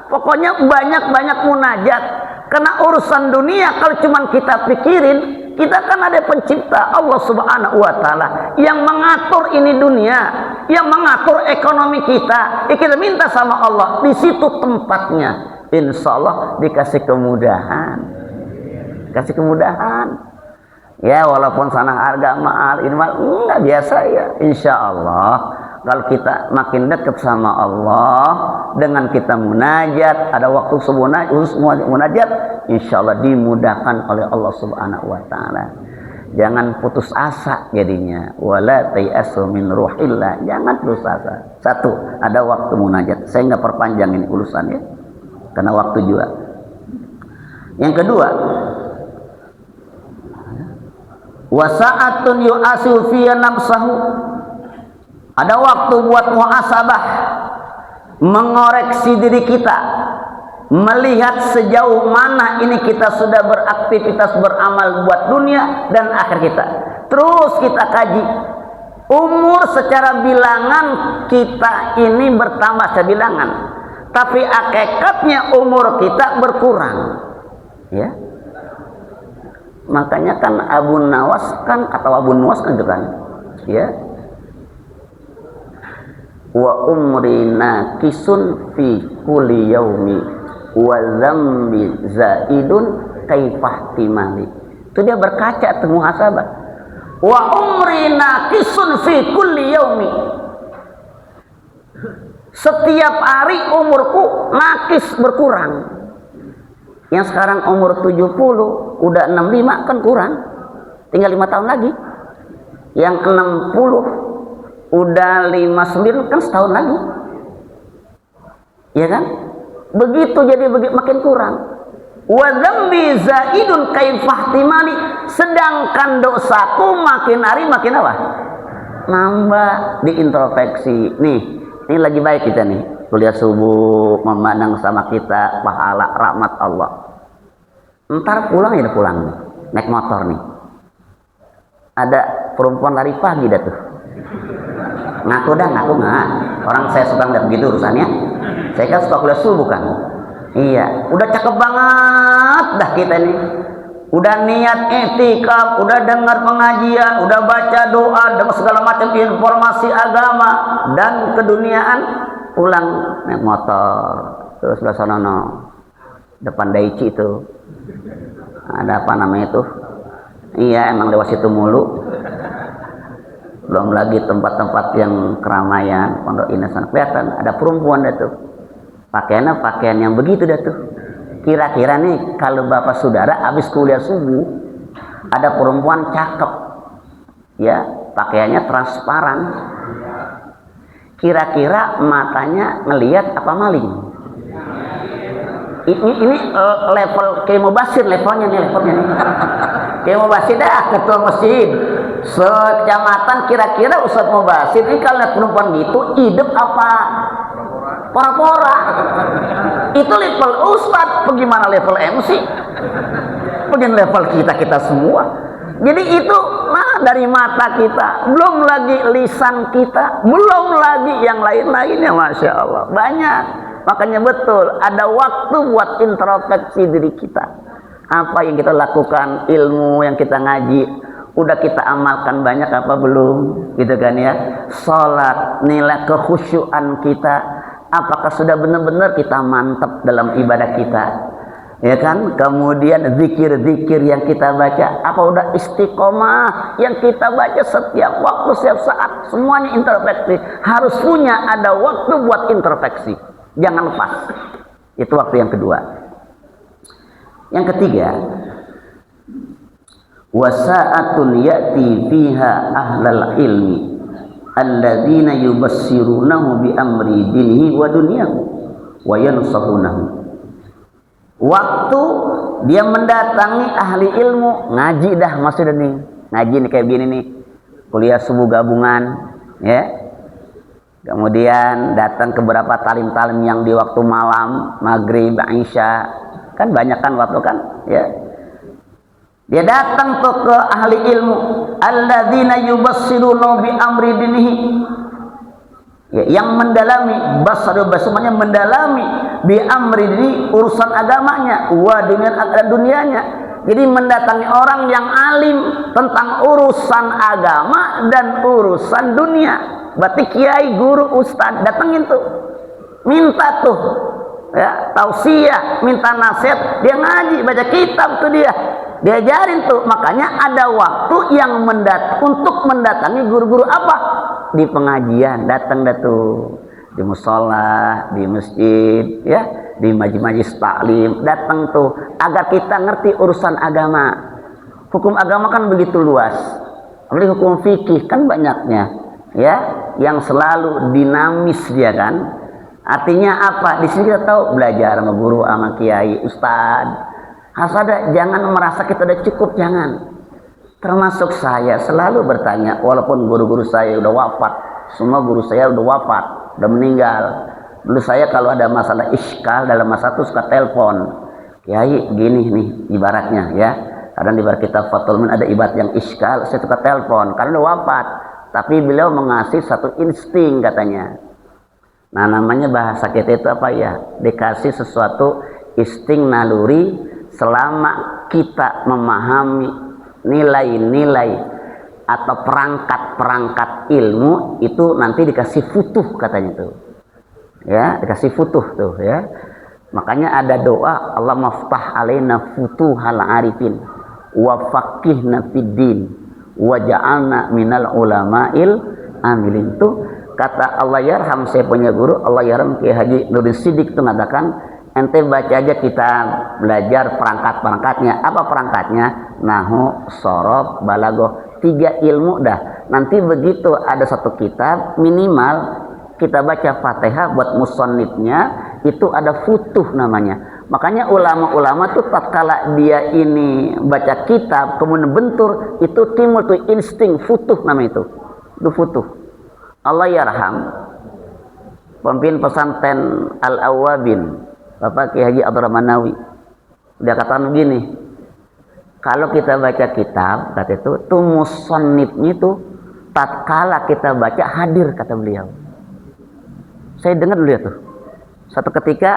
Pokoknya banyak-banyak munajat. Karena urusan dunia kalau cuma kita pikirin, kita kan ada pencipta Allah Subhanahu wa taala yang mengatur ini dunia, yang mengatur ekonomi kita. Kita minta sama Allah, di situ tempatnya. Insya Allah dikasih kemudahan. Kasih kemudahan. Ya walaupun sana harga mahal, ini mahal, enggak biasa ya. Insya Allah kalau kita makin dekat sama Allah, dengan kita munajat, ada waktu munajat, insya Allah dimudahkan oleh Allah Subhanahu wa taala. Jangan putus asa jadinya. Wala tayasu min ruhillah. Jangan putus asa. Satu, ada waktu munajat. Saya nggak perpanjang ini urusannya karena waktu juga. Yang kedua, wasa'atun yu'asiu fiya nafsahu. Ada waktu buat muhasabah, mengoreksi diri kita, melihat sejauh mana ini kita sudah beraktivitas beramal buat dunia dan akhir kita. Terus kita kaji umur secara bilangan kita ini bertambah sebilangan. tapi hakikatnya umur kita berkurang, ya. Makanya kan Abu Nawas kan, atau Abu Nuwas kan itu kan, ya, wa umri naqisun fi kulli yaumi wa dzambi zaidun kaifah timali. Itu dia berkaca tuh muhasabah. Wa umri naqisun fi kulli yaumi, setiap hari umurku nakis berkurang. Yang sekarang umur 70 udah 65 kan kurang, tinggal 5 tahun lagi. Yang 60 udah 59 kan setahun lagi, ya kan? Begitu, jadi makin kurang. Wa dzambi zaidun kaifah timali, sedangkan dosaku makin hari makin apa? Nambah. Diintrospeksi. Nih, ini lagi baik kita nih. Kuliah subuh, memandang sama kita pahala rahmat Allah. Ntar pulang ya pulang nih, naik motor nih. Ada perempuan lari pagi dah tuh. Ngaku dah, ngaku nggak. Orang saya suka ngeliat begitu urusannya. Saya kan suka kuliah subuh kan. Iya, udah cakep banget dah kita nih. Udah niat i'tikaf, udah dengar pengajian, udah baca doa, dengan segala macam informasi agama dan keduniaan. Pulang naik motor terus belah sono depan Daichi itu ada apa namanya itu, iya emang lewat situ mulu. Belum lagi tempat-tempat yang keramaian, Pondok Indah sana kelihatan ada perempuan dah tuh, pakaiannya pakaian yang begitu dah tuh. Kira-kira nih kalau bapak saudara habis kuliah subuh ada perempuan cakep, ya pakaiannya transparan, kira-kira matanya ngelihat apa maling? Ini level kayak mau basir, levelnya nih. Kayak mau basir dah, ketua masjid sekecamatan, kira-kira Ustadz mau basir ini kalau lihat perempuan gitu hidup apa pora-pora? Itu level Ustadz, bagaimana level MC? Bagaimana level kita semua? Jadi itu dari mata kita, belum lagi lisan kita, belum lagi yang lain-lainnya, Masya Allah banyak. Makanya betul ada waktu buat introspeksi diri kita. Apa yang kita lakukan, ilmu yang kita ngaji, udah kita amalkan banyak apa belum, gitu kan ya. Sholat, nilai kekhusyuan kita, apakah sudah benar-benar kita mantap dalam ibadah kita, ya kan? Kemudian zikir-zikir yang kita baca, apa udah istiqomah yang kita baca setiap waktu, setiap saat, semuanya introspeksi. Harus punya ada waktu buat introspeksi, jangan lepas. Itu waktu yang kedua. Yang ketiga, wasa'atun ya'ti fiha ahlal ilmi alladzina yubassirunahu bi amri dinihi wa dunyahu wa yansahunahu. Waktu dia mendatangi ahli ilmu, ngaji dah maksudnya nih, ngaji nih kayak gini nih, kuliah subuh gabungan, ya. Kemudian datang ke beberapa talim-talim yang di waktu malam, maghrib, isya, kan banyak kan waktu kan, ya. Dia datang tuh ke ahli ilmu, alladzina yubassiruna bi amri dinihi, ya, yang mendalami, basar semuanya mendalami bi amri dini, urusan agamanya, wa dunia dan dunianya. Jadi mendatangi orang yang alim tentang urusan agama dan urusan dunia. Berarti kiai, guru, ustad datengin tuh, minta tuh, ya, tausiah, minta nasihat, dia ngaji, baca kitab tuh dia. Diajarin tuh, makanya ada waktu yang untuk mendatangi guru-guru apa? Di pengajian, datang dah tuh, di musola, di masjid, ya, di majlis taklim, datang tuh agar kita ngerti urusan agama. Hukum agama kan begitu luas, apalagi hukum fikih kan banyaknya, ya, yang selalu dinamis dia kan. Artinya apa? Di sini kita tahu belajar sama guru, sama kiai, ustad. Harus ada, jangan merasa kita udah cukup, jangan. Termasuk saya selalu bertanya, walaupun guru-guru saya udah wafat, semua guru saya udah wafat, udah meninggal. Dulu saya kalau ada masalah iskal dalam masalah itu suka telepon, kiai gini nih ibaratnya, ya. Kadang di bar kitab Fathul Min ada ibarat yang iskal, saya suka telepon karena udah wafat. Tapi beliau mengasih satu insting katanya. Nah, namanya bahasa kita itu apa ya? Dikasih sesuatu insting naluri selama kita memahami nilai-nilai atau perangkat-perangkat ilmu itu nanti dikasih futuh katanya tuh. Ya, dikasih futuh tuh ya. Makanya ada doa Allah maftah alaina futuhal arifin wa faqihna fid din wa ja'alna minal ulama'il amilin. Tuh kata Allah yarham, saya punya guru Allah yarham Kiai Haji Nurdin Sidik tuh mengatakan, ente baca aja kita belajar perangkat-perangkatnya. Apa perangkatnya? Nahwu, shorof, balaghah, 3 ilmu dah. Nanti begitu ada satu kitab minimal kita baca Fatihah buat musannifnya itu ada futuh namanya. Makanya ulama-ulama tuh tatkala dia ini baca kitab kemudian bentur itu timbul tuh insting futuh namanya itu. Itu futuh. Allah yarham pemimpin pesantren Al-Awwabin Bapak Kiai Haji Abdurrahman Nawawi, dia katakan begini, kalau kita baca kitab kata itu tuh musannifnya itu tatkala kita baca hadir kata beliau. Saya dengar dulu ya tuh, satu ketika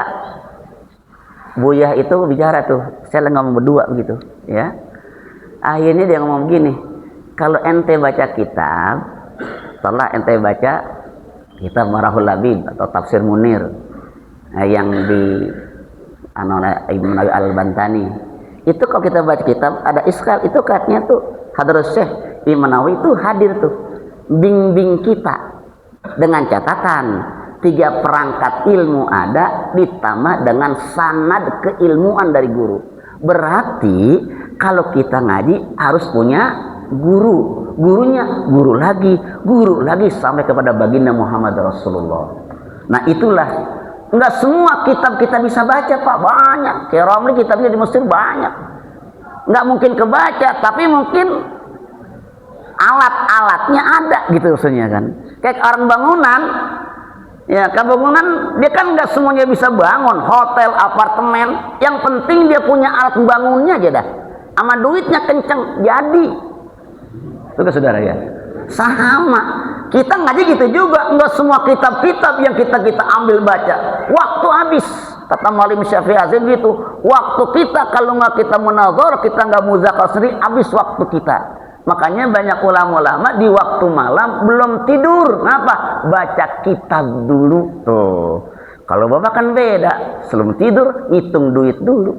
Buya itu bicara tuh, saya lagi ngomong berdua begitu ya, akhirnya dia ngomong begini, kalau ente baca kitab, setelah ente baca kitab Marahul Labib atau Tafsir Munir yang di Ibnu Al-Bantani, itu kalau kita baca kitab ada iskal, itu katanya tuh Hadrat Syekh Imam Nawawi itu hadir tuh bimbing kita dengan catatan 3 perangkat ilmu ada ditambah dengan sanad keilmuan dari guru. Berarti kalau kita ngaji harus punya guru, gurunya guru lagi sampai kepada baginda Muhammad Rasulullah. Nah itulah, enggak semua kitab kita bisa baca Pak, banyak. Kayak Romli kitabnya di Mesir banyak, enggak mungkin kebaca, tapi mungkin alat-alatnya ada gitu maksudnya kan. Kayak orang bangunan, ya kan bangunan dia kan enggak semuanya bisa bangun, hotel, apartemen, yang penting dia punya alat bangunnya aja dah, sama duitnya kenceng jadi. Itu kan saudara ya, sama kita ngaji gitu juga, enggak semua kitab-kitab yang kita ambil baca waktu habis. Kata Malim Syafi'i Azim gitu, waktu kita kalau nggak kita munazarah, kita nggak muzakar sendiri, habis waktu kita. Makanya banyak ulama-ulama di waktu malam belum tidur. Kenapa? Baca kitab dulu. Tuh. Kalau bapak kan beda. Sebelum tidur ngitung duit dulu.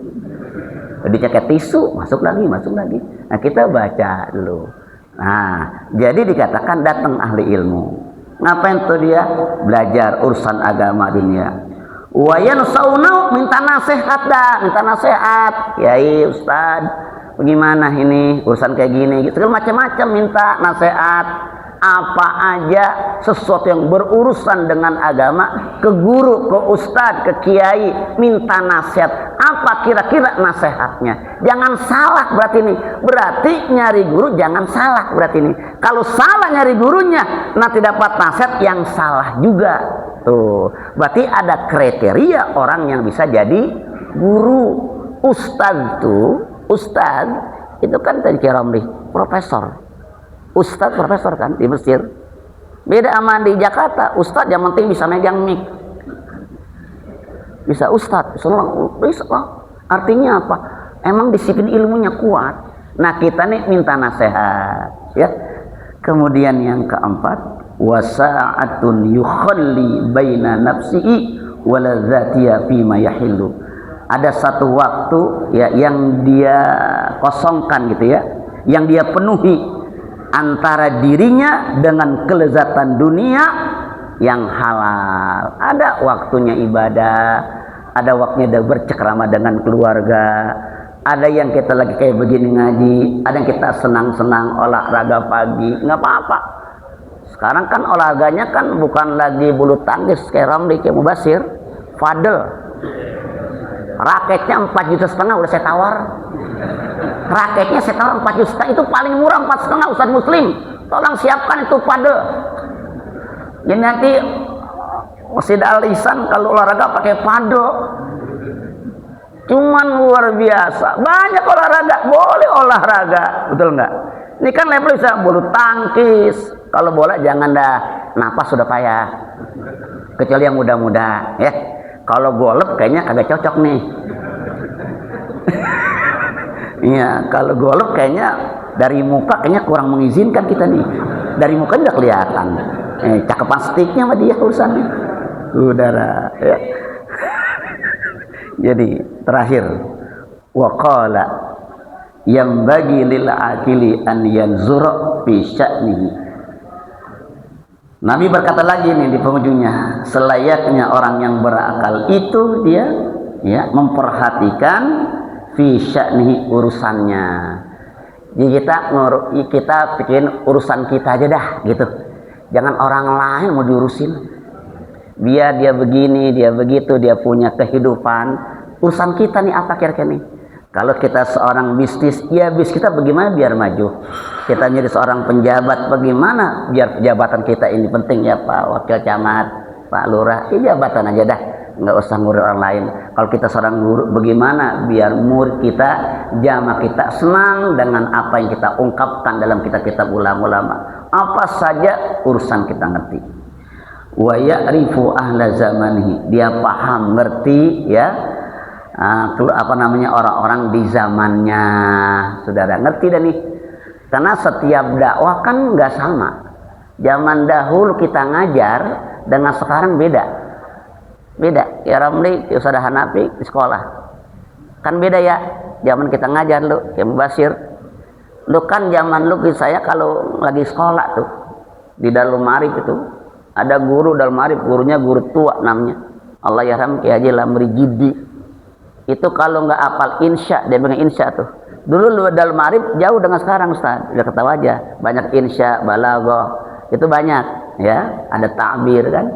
Jadi kayak tisu, masuk lagi. Nah kita baca dulu. Nah, jadi dikatakan datang ahli ilmu. Ngapain tuh dia? Belajar urusan agama dunia. Wayan saunau minta nasihat dah, minta nasihat. Kiai, Ustad, bagaimana ini urusan kayak gini, segala macam-macam minta nasihat. Apa aja sesuatu yang berurusan dengan agama, ke guru, ke ustadz, ke kiai, minta nasihat. Apa kira-kira nasihatnya? Jangan salah berarti ini. Berarti nyari guru jangan salah berarti ini. Kalau salah nyari gurunya, nanti dapat nasihat yang salah juga. Tuh, berarti ada kriteria orang yang bisa jadi guru. Ustadz itu kan tadi Ramli, profesor. Ustadz profesor kan di Mesir. Beda sama di Jakarta. Ustadz yang penting bisa megang mic. Bisa ustadz, bisa. Artinya apa? Emang disiplin ilmunya kuat. Nah kita nih minta nasihat, ya. Kemudian yang keempat, wasa'atun yukhalli baina nafsihi waladzatiya fima yahillu. Ada satu waktu ya yang dia kosongkan gitu ya, yang dia penuhi antara dirinya dengan kelezatan dunia yang halal. Ada waktunya ibadah, ada waktunya dia bercengkrama dengan keluarga, ada yang kita lagi kayak begini ngaji, ada yang kita senang-senang olahraga pagi, nggak apa-apa. Sekarang kan olahraganya kan bukan lagi bulu tangkis kayak Ramli, kayak Mubasir, padel. Raketnya 4,5 juta udah saya tawar. Raketnya saya tawar 4 juta, itu paling murah 4,5 Ustadz Muslim. Tolong siapkan itu padel. Jadi nanti Masjid Al-Ihsan kalau olahraga pakai padel. Cuman luar biasa. Banyak olahraga, boleh olahraga, betul nggak? Ini kan level bisa bulu tangkis. Kalau bola jangan dah, napas sudah payah. kecuali yang muda-muda ya. Kalau golep kayaknya kagak cocok nih. Iya, kalau golep kayaknya dari muka kayaknya kurang mengizinkan kita nih. Dari muka udah kelihatan. Cakepan stiknya sama dia urusannya. Udara ya. Jadi terakhir waqala yang bagi lil akili an yanzura fi sya'nihi. Nabi berkata lagi nih di penghujungnya, selayaknya orang yang berakal itu dia ya memperhatikan fi sya'nihi urusannya. Jadi kita pikirin urusan kita aja dah gitu. Jangan orang lain mau diurusin. Biar dia begini, dia begitu, dia punya kehidupan. Urusan kita nih apa kira-kira nih? Kalau kita seorang bisnis, ya bisnis kita bagaimana biar maju. Kita jadi seorang penjabat, bagaimana biar jabatan kita ini penting ya Pak Wakil Camat, Pak Lurah, ya jabatan aja dah, nggak usah ngurus orang lain. Kalau kita seorang guru, bagaimana biar murid kita, jamaah kita senang dengan apa yang kita ungkapkan dalam kitab-kitab ulama-ulama. Apa saja urusan kita ngerti. Wa ya'rifu ahla zamanihi, dia paham, ngerti ya. Apa namanya orang-orang di zamannya, saudara ngerti dah nih, karena setiap dakwah kan nggak sama. Zaman dahulu kita ngajar dengan sekarang beda ya Ramli, ya Ustaz Hanafi di sekolah kan beda ya. Zaman kita ngajar lu ya Mubasir, lu kan zaman lu saya kalau lagi sekolah tuh di Darul Ma'arif itu ada guru Darul Ma'arif, gurunya guru tua namanya Allah yarham Ki Haji Lamri Jidi. Itu kalau nggak apal insya, dia bilang insya tuh. Dulu lu Darul Ma'arif jauh dengan sekarang Ustaz. Udah ketawa aja. Banyak insya, balaghah. Itu banyak ya. Ada ta'bir kan.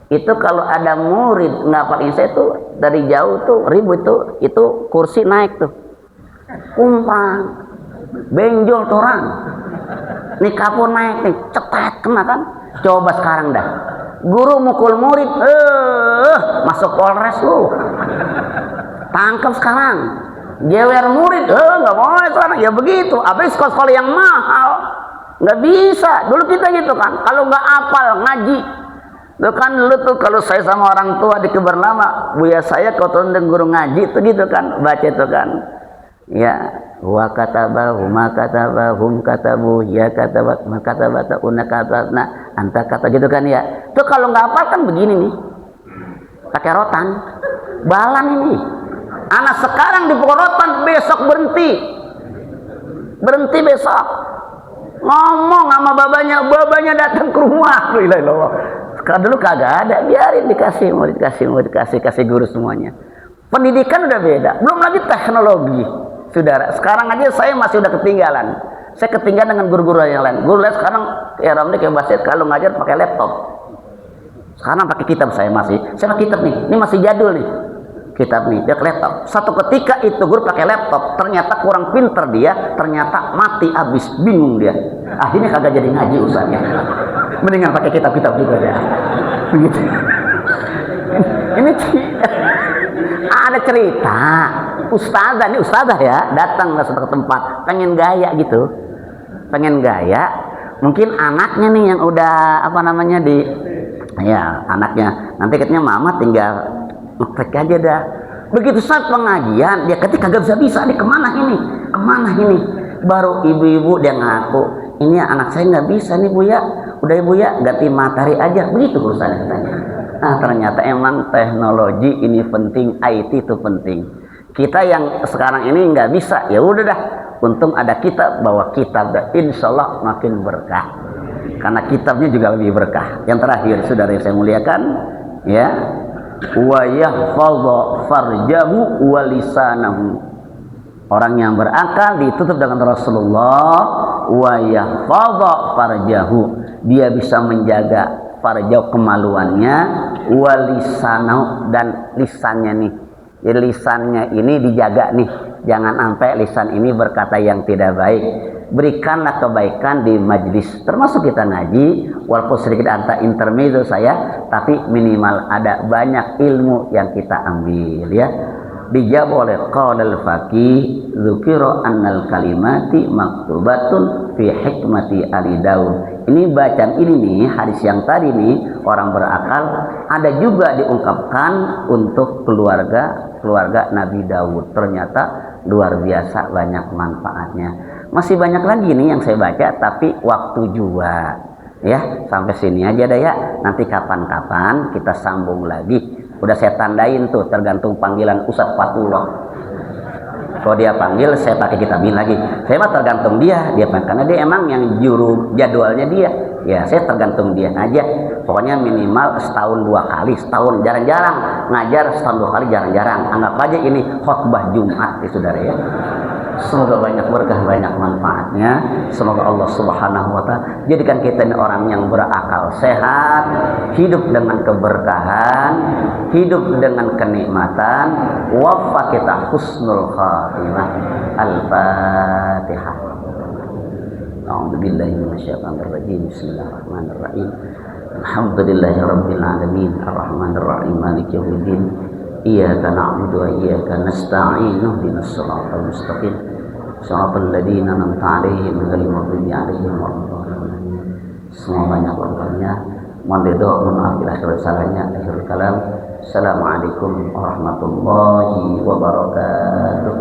Itu kalau ada murid nggak apal insya itu dari jauh tuh ribut tuh. Itu kursi naik tuh. Kumpang. Benjol tuh orang. Nih kapur naik nih. Cetat kena kan. Coba sekarang dah. Guru mukul murid. Masuk Polres lu. Tangkap sekarang, jewer murid, nggak boleh sekarang, ya begitu. Apa sekolah-sekolah yang mahal, nggak bisa. Dulu kita gitu kan, kalau nggak apal ngaji, lu kan lu tuh kalau saya sama orang tua di Keberlama, buya saya kau tundeng guru ngaji tuh gitu kan, baca itu kan, ya wa katabahu ma katabahum katabu ya katabat ma katabata una katabna anta kata gitu kan ya. Tuh kalau nggak apal kan begini nih, pakai rotan, balan ini. Anak sekarang di rotan, besok berhenti besok ngomong sama babanya datang ke rumah. Sekarang dulu kagak ada, biarin dikasih mau dikasih guru semuanya. Pendidikan udah beda, belum lagi teknologi saudara. Sekarang aja saya masih udah ketinggalan. Saya ketinggalan dengan guru-guru yang lain. Guru lain sekarang ya Ramli kayak Basit kalau ngajar pakai laptop. Sekarang pakai kitab, saya pakai kitab nih. Ini masih jadul nih. Kitab nih, dia ke laptop. Satu ketika itu guru pakai laptop, ternyata kurang pinter dia, ternyata mati abis, bingung dia. Akhirnya kagak jadi ngaji usahanya. Mendingan pakai kitab-kitab juga ya. Begitu. Ini ada cerita. Ustazah ya, datang ke suatu tempat, pengen gaya gitu. Mungkin anaknya nih yang udah apa namanya ya anaknya. Nanti katanya mama tinggal ngepek aja dah. Begitu saat pengajian dia ketika gak bisa nih kemana ini baru ibu-ibu dia ngaku ini anak saya nggak bisa nih Bu ya, udah Ibu ya ganti materi aja, begitu urusannya katanya. Nah ternyata emang teknologi ini penting, IT itu penting. Kita yang sekarang ini nggak bisa, ya udah dah, untung ada kitab, bahwa kitab insya Allah makin berkah karena kitabnya juga lebih berkah. Yang terakhir saudara yang saya muliakan ya, wa yahfadha farjahu wa lisanahu. Orang yang berakal ditutup dengan Rasulullah, wa yahfadha farjahu, dia bisa menjaga farjau kemaluannya, wa lisanahu, dan lisannya nih. Jadi lisannya ini dijaga nih, jangan sampai lisan ini berkata yang tidak baik. Berikanlah kebaikan di majlis, termasuk kita ngaji, walaupun sedikit anta intermezzo saya, tapi minimal ada banyak ilmu yang kita ambil ya. dijawab oleh qala al-faqih dzukira annal kalimati maktubatun fi hikmati ali Daud. Ini bacaan ini nih, hadis yang tadi nih, orang berakal ada juga diungkapkan untuk keluarga Nabi Daud. Ternyata luar biasa banyak manfaatnya. Masih banyak lagi nih yang saya baca, tapi waktu juga ya, sampai sini aja dah ya. Nanti kapan-kapan kita sambung lagi. Udah saya tandain tuh, tergantung panggilan Ustadz Fatullah. Kalau dia panggil, saya pakai kitabin lagi. Saya mah tergantung dia karena dia emang yang juru jadwalnya dia. Ya, saya tergantung dia aja. Pokoknya minimal setahun 2 kali, setahun jarang-jarang ngajar, setahun 2 kali jarang-jarang. Anggap aja ini khotbah Jumat ya saudara ya. Semoga banyak berkah, banyak manfaatnya. Semoga Allah Subhanahu wa Ta'ala jadikan kita ini orang yang berakal sehat, hidup dengan keberkahan, hidup dengan kenikmatan, wafat kita husnul khatimah. Al-Fatihah. A'udzubillahi minasyaitonir rajim. Bismillahirrahmanirrahim. Alhamdulillahirabbil alamin, arrahmanir rahim, maliki yaumiddin. Iyyaka na'budu wa iyyaka nasta'in. Ihdinas siratal mustaqim. Shiratal ladzina an'amta 'alaihim ghairil maghdubi 'alaihim waladdallin. Semua banyak berkahnya. Mohon ridho, mohon maaf bila ada salahnya. Akhirul kalam. Assalamualaikum warahmatullahi wabarakatuh.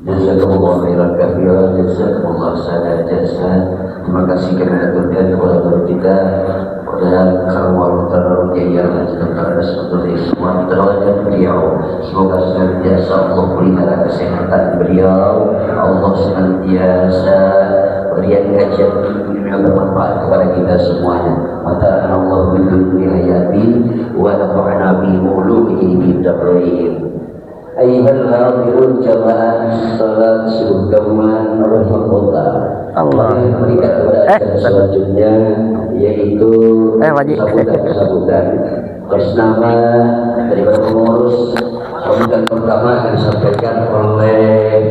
Jazakumullah khairan katsiran, jazakumullah khairan jasa. Terima kasih kepada Tuhan kepada guru kita, kepada kawan teror yang terkena sebagai semua terhadap beliau. Semoga senantiasa Allah pelihara kesehatan beliau, Allah senantiasa berikan kajian yang bermanfaat kepada kita semuanya. Mata'ana Allah biduni hayati wa nafa'ana bi ulumihi bidabrain. Ayyuhal hadirun jamaah salat subuh gabungan rahmatullah. Allah berikan kepada acara selanjutnya yaitu sambutan atas nama daripada pengurus. Sambutan pertama akan disampaikan oleh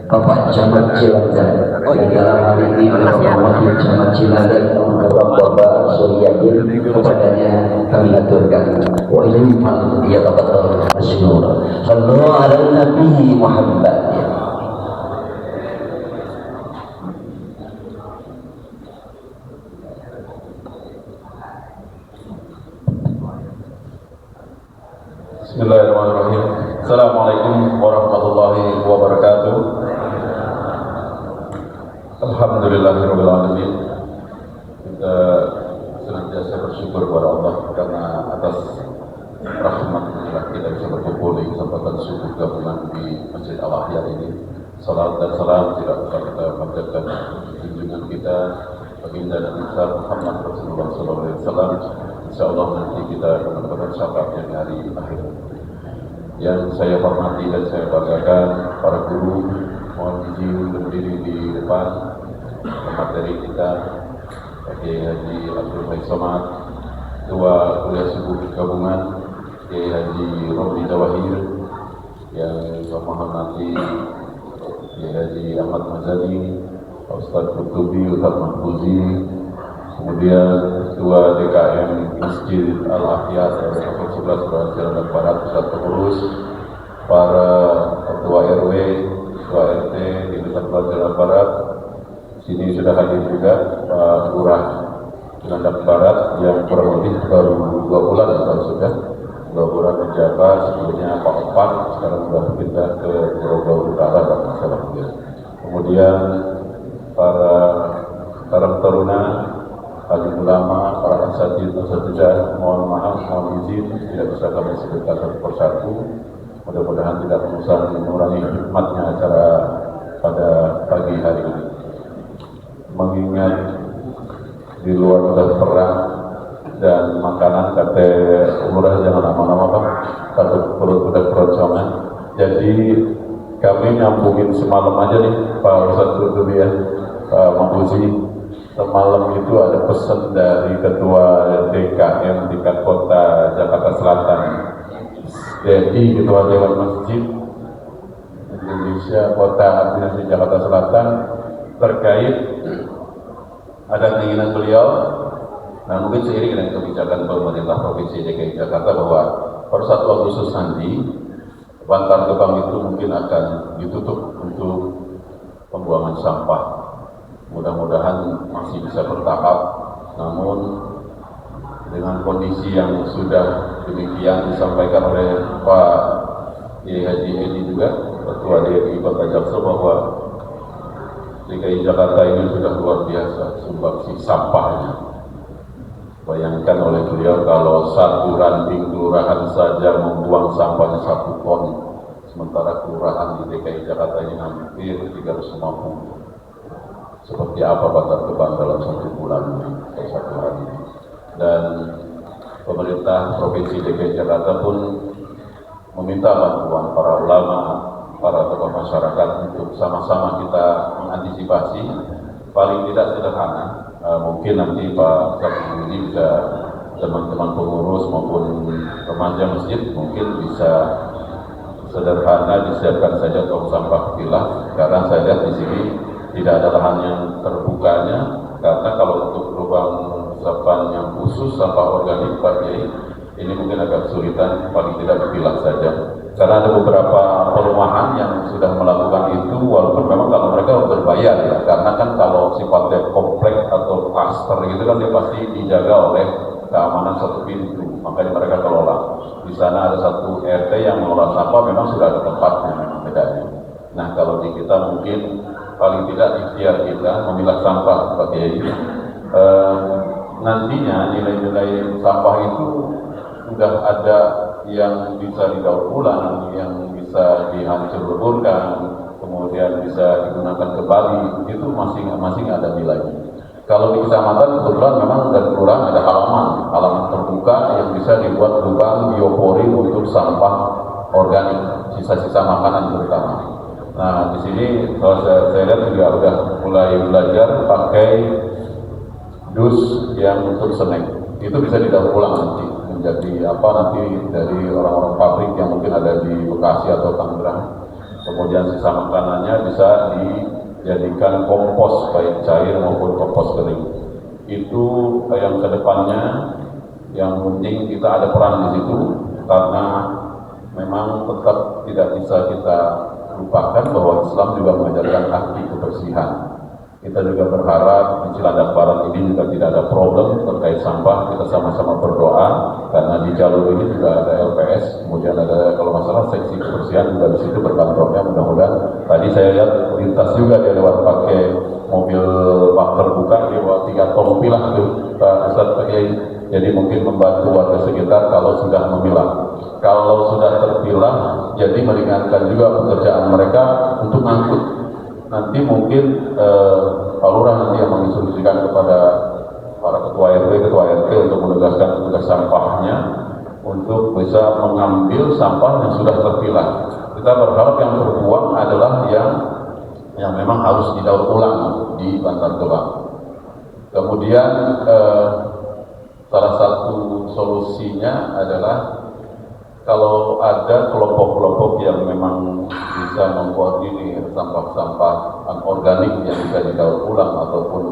Bapak Camat Cilandak. Dalam hal ini oleh Bapak Wakil Camat Cilandak Bapak Suryakin, kepadanya kami aturkan wa ilaihi fal ya tafadhal masyhur. Sallallahu ala nabi Muhammad. Bismillahirrahmanirrahim. Assalamualaikum warahmatullahi wabarakatuh. Alhamdulillahirabbil alamin. Kita senantiasa bersyukur kepada Allah karena atas rahmat-Nya kita bisa berkumpul di kesempatan subuh gabungan di Masjid Al-Ahyar ini. Salam dan salam tidak lupa kita panjatkan junjungan kita baginda Nabi Muhammad Rasulullah sallallahu alaihi wasallam. Insyaallah nanti kita akan mendapatkan syafaatnya di hari akhir. Yang saya hormati dan saya banggakan para guru, mohon izin berdiri di depan materi kita. Kiai Haji Abdul Baik Somad, Ketua Kuliah Subuh Gabungan, Kiai Haji Romli Dawahir, yang saya hormati Kiai Haji Ahmad Mazali, Ustaz Kutubi, Ustaz Mahfuzi, kemudian Ketua DKM Masjid Al-Ahyar Rw 11 Jalan Barat, Ustaz Pengurus, para Ketua RW, Ketua RT di Desa Jalan Barat. Sini sudah hadir juga Pak Lurah Cilandak Barat yang kurang lebih baru 2 bulan atau sudah 2 bulan menjabat. Sebelumnya Pak Opan, sekarang sudah pindah ke Pulau Utara dan masalah. Kemudian para Karang Taruna, alim ulama, para asatidz, mohon maaf, mohon izin tidak bisa kami sebutkan satu persatu. Mudah-mudahan tidak mengurangi hikmatnya acara pada pagi hari ini. Mengingat di luar sudah perang dan makanan kata umrah jangan lama-lama Pak, takut perut sudah keroncongan. Jadi kami nyambungin semalam aja nih Pak Ustadz Kutubi ya, Pak Mahfuzi. Semalam itu ada pesan dari Ketua DKM tingkat Kota Jakarta Selatan, jadi Ketua Dewan Masjid Indonesia Kota Administrasi Jakarta Selatan, terkait ada keinginan beliau Nah, mungkin seiring dengan kebijakan pemerintah Provinsi DKI Jakarta bahwa per 1 Agustus nanti Bantar Gebang itu mungkin akan ditutup untuk pembuangan sampah. Mudah-mudahan masih bisa bertahap, namun dengan kondisi yang sudah demikian disampaikan oleh Pak Kiai Haji Edi juga, Ketua DPI Kota Jaksel, bahwa DKI Jakarta ini sudah luar biasa sumbangsi sampahnya. Bayangkan oleh beliau kalau satu ranting kelurahan saja membuang sampahnya 1 ton, sementara kelurahan di DKI Jakarta ini hampir 350. Seperti apa Bantar Gebang dalam 1 bulan atau 1 hari ini. Dan pemerintah Provinsi DKI Jakarta pun meminta bantuan para ulama, para tokoh masyarakat untuk sama-sama kita mengantisipasi. Paling tidak sederhana, mungkin nanti Pak Sabtu ini bisa teman-teman pengurus maupun remaja masjid mungkin bisa sederhana disiapkan saja tong sampah pilah, karena saya lihat di sini tidak ada lahan yang terbukanya, karena kalau untuk lubang resapan yang khusus sampah organik Pak Kiai ini mungkin agak kesulitan, paling tidak dipilah saja. Karena ada beberapa perumahan yang sudah melakukan itu, walaupun memang kalau mereka berbayar ya, karena kan kalau sifatnya kompleks atau klaster gitu kan dia pasti dijaga oleh keamanan 1 pintu, makanya mereka kelola. Di sana ada 1 RT yang mengelola sampah, memang sudah ada tempatnya memang bedanya. Nah, kalau di kita mungkin paling tidak ikhtiar kita memilah sampah Pak Kiai. Nantinya nilai-nilai sampah itu sudah ada yang bisa didaur ulang, yang bisa dihancur leburkan, kemudian bisa digunakan kembali, itu masing-masing ada nilainya. Kalau di kecamatan kebetulan memang dari kelurahan ada halaman terbuka yang bisa dibuat lubang biopori untuk sampah organik, sisa-sisa makanan terutama. Nah, di sini kalau saya lihat juga udah mulai belajar pakai dus yang untuk snack. Itu bisa didaur ulang nanti menjadi apa nanti dari orang-orang pabrik yang mungkin ada di Bekasi atau Tangerang. Kemudian sisa makanannya bisa dijadikan kompos baik cair maupun kompos kering. Itu yang kedepannya yang penting kita ada peran di situ, karena memang tetap tidak bisa kita lupakan bahwa Islam juga mengajarkan arti kebersihan. Kita juga berharap di Cilandak Barat ini juga tidak ada problem terkait sampah. Kita sama-sama berdoa, karena di jalur ini juga ada LPS, kemudian ada kalau masalah seksi kebersihan juga di situ berkantornya. Mudah-mudahan tadi saya lihat lintas juga dia lewat pakai mobil bak terbuka, dia bawa 3 ton pilah tuh Pak Ustadz Kiai. Jadi mungkin membantu warga sekitar kalau sudah memilah. Kalau sudah terpilah, jadi meringankan juga pekerjaan mereka untuk ngangkut. Nanti mungkin Pak Lurah nanti yang menginstruksikan kepada para ketua RT untuk menugaskan tugas sampahnya untuk bisa mengambil sampah yang sudah terpilah. Kita berharap yang terbuang adalah yang memang harus didaur ulang di Bantar Gebang. Kemudian salah satu solusinya adalah kalau ada kelompok-kelompok yang memang bisa mengkoordinir sampah-sampah organik yang bisa didaur ulang ataupun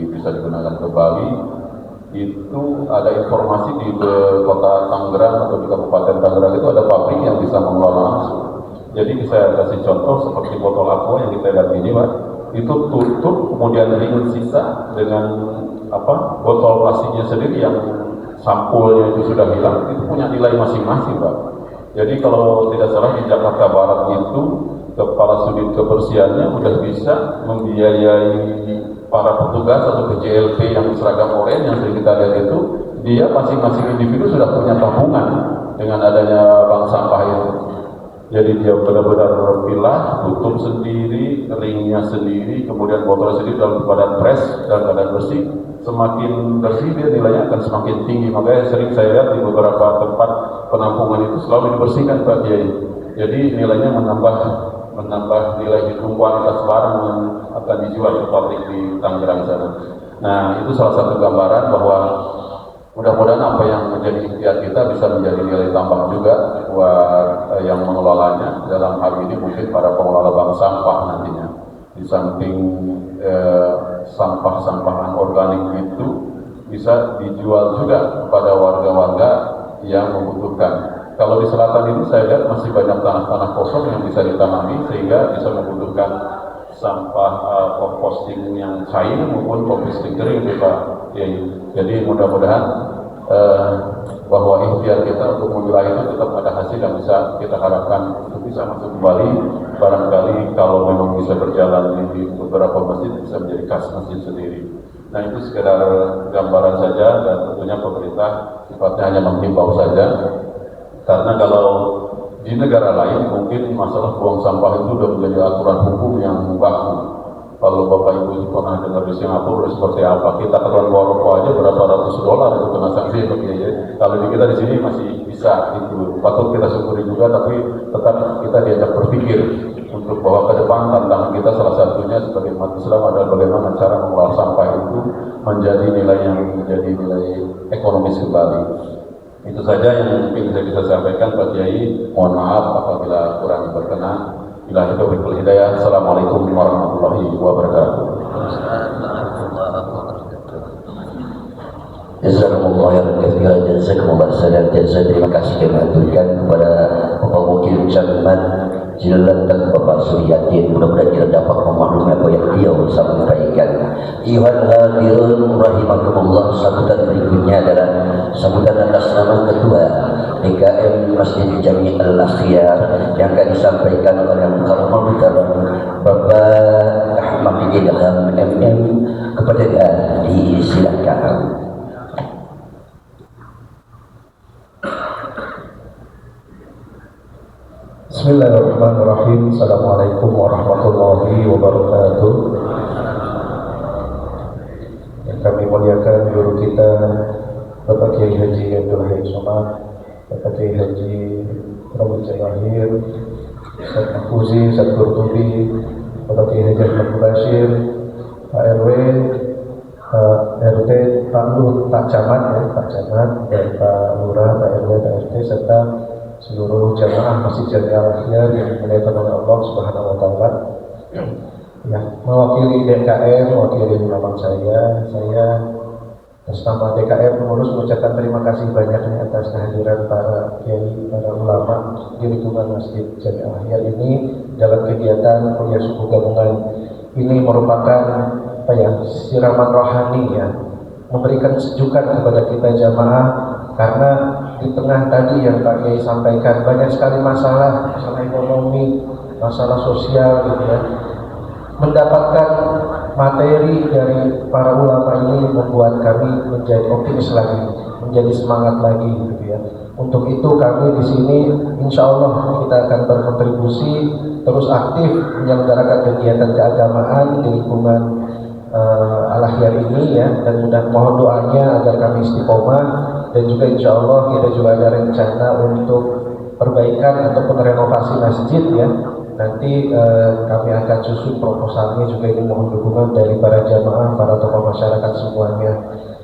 bisa digunakan kembali, itu ada informasi di kota Tangerang atau di Kabupaten Tangerang itu ada pabrik yang bisa mengelola langsung. Jadi saya kasih contoh seperti botol aqua yang kita lihat ini Pak, itu tutup kemudian ring sisa dengan botol plastiknya sendiri yang sampulnya itu sudah hilang, itu punya nilai masing-masing Pak. Jadi kalau tidak salah di Jakarta Barat itu kepala sudin kebersihannya sudah bisa membiayai para petugas atau PJLP yang seragam oranye yang sering kita lihat itu, dia masing-masing individu sudah punya tabungan dengan adanya bank sampah itu. Jadi dia benar-benar pilah, tutup sendiri, ringnya sendiri, kemudian botolnya sendiri dalam keadaan fresh dan keadaan bersih. Semakin bersih dia nilainya akan semakin tinggi. Makanya sering saya lihat di beberapa tempat penampungan itu selalu dibersihkan Pak Kiai. Jadi nilainya menambah nilai hitung kualitas barang yang akan dijual di pabrik di Tangerang sana. Nah, itu salah satu gambaran bahwa mudah-mudahan apa yang menjadi ikhtiar kita bisa menjadi nilai tambah juga buat yang mengelolanya. Dalam hal ini mungkin para pengelola bank sampah nantinya. Di samping sampah-sampahan organik itu bisa dijual juga kepada warga-warga yang membutuhkan. Kalau di selatan ini saya lihat masih banyak tanah-tanah kosong yang bisa ditanami sehingga bisa membutuhkan sampah composting yang cair maupun composting kering itu Pak Kiai. Jadi mudah-mudahan bahwa ikhtiar kita untuk memilah itu tetap ada hasil yang bisa kita harapkan untuk bisa masuk kembali. Barangkali kalau memang bisa berjalan di beberapa masjid bisa menjadi khas masjid sendiri. Nah itu sekedar gambaran saja dan tentunya pemerintah sifatnya hanya menghimbau saja. Karena kalau di negara lain mungkin masalah buang sampah itu sudah menjadi aturan hukum yang baku. Kalau Bapak Ibu pernah dengar di Singapura seperti apa, kita keluar rokok aja berapa ratus dolar itu kena sanksi begini. Kalau di kita di sini masih bisa itu, patut kita syukuri juga, tapi tetap kita diajak berpikir untuk bahwa ke depan tantangan kita salah satunya sebagai umat Islam adalah bagaimana cara mengelola sampah itu menjadi nilai yang menjadi nilai ekonomis kembali. Itu saja yang mungkin bisa sampaikan Pak Kiai. Mohon maaf apabila kurang berkenan. Bila itu berikut hidayah. Assalamualaikum warahmatullahi wabarakatuh. Jazakumullah khairan katsiran, jazakumullah khairan jazaa. Terima kasih kami aturkan kepada Bapak Wakil Camat Jilan dan Bapak Suryatin. Mudah-mudahan kita dapat memahami apa yang beliau sampaikan. Ayuhal hadirun rahimakumullah. Sambutan berikutnya adalah sambutan atas nama Ketua DKM Masjid Jami Al-Akhyar yang akan disampaikan oleh Mukarramul Mukarram Bapak Ahmad Ilham MM. Kepada disilakan. Bismillahirrahmanirrahim. Assalamualaikum warahmatullahi wabarakatuh. Yang kami muliakan guru kita Bapak Kiai Haji Abdul Hayy Somad, Bapak Kiai Haji Rabi Jahir, Ustaz Mahfuzi, Ustaz Qurtubi, Bapak Kiai Haji Ahmad Bashir, Pak RW, RT, Pak Lur, Pak Camat, Pak Camat, dan Pak Lurah, Pak RW, Pak RT, serta seluruh jamaah Masjid Jami Al-Akhyar yang dimuliakan oleh Allah Subhanahu wa Ta'ala. Ya, mewakili DKM, mewakili ulama saya atas nama DKM pengurus mengucapkan terima kasih banyaknya atas kehadiran para kiai, para ulama di lingkungan Masjid Jami Al-Akhyar ini dalam kegiatan kuliah subuh gabungan. Ini merupakan siraman rohani ya, memberikan sejukan kepada kita jamaah, karena di tengah tadi yang Pak Kiai sampaikan banyak sekali masalah ekonomi, masalah sosial gitu ya. Mendapatkan materi dari para ulama ini membuat kami menjadi optimis lagi, menjadi semangat lagi gitu ya. Untuk itu kami di sini insya Allah kita akan berkontribusi terus aktif menyelenggarakan kegiatan keagamaan di lingkungan Al-Akhyar ini ya, dan mohon doanya agar kami istiqomah, dan juga insya Allah kita juga ada rencana untuk perbaikan ataupun renovasi masjid ya. Nanti kami akan susun proposalnya juga, ini mohon dukungan dari para jamaah, para tokoh masyarakat semuanya.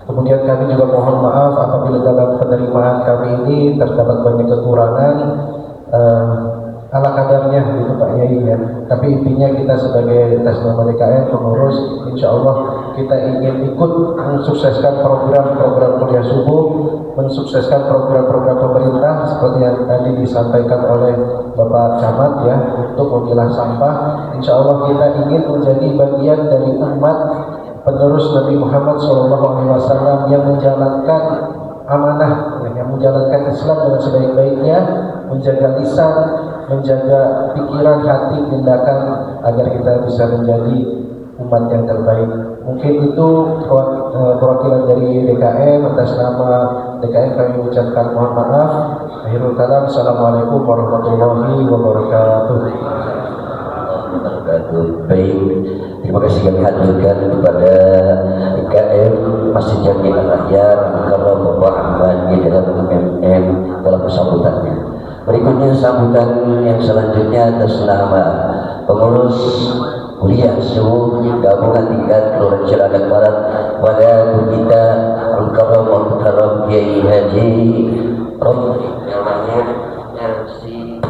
Kemudian kami juga mohon maaf apabila dalam penerimaan kami ini terdapat banyak kekurangan ala kadarnya gitu Pak Yai ya. Tapi intinya kita sebagai atas nama DKM pengurus, insya Allah kita ingin ikut mensukseskan program-program kuliah subuh, mensukseskan program-program pemerintah seperti yang tadi disampaikan oleh Bapak Camat ya, untuk memilah sampah. Insya Allah kita ingin menjadi bagian dari umat penerus Nabi Muhammad SAW yang menjalankan amanah, yang menjalankan Islam dengan sebaik-baiknya, menjaga lisan, menjaga pikiran, hati, tindakan, agar kita bisa menjadi umat yang terbaik. Mungkin itu perwakilan dari DKM. Atas nama DKM kami mengucapkan mohon maaf. Akhirul kalam. Assalamualaikum warahmatullahi wabarakatuh. Baik, terima kasih kami haturkan kepada DKM Masjid Jami Al-Akhyar karena Bapak Ahmad dalam MM dalam sambutannya. Berikutnya sambutan yang selanjutnya atas nama pengurus kuliah subuh gabungan tingkat Kelurahan Cilandak Barat pada kita Al-Karamul Mukarram Kiai Haji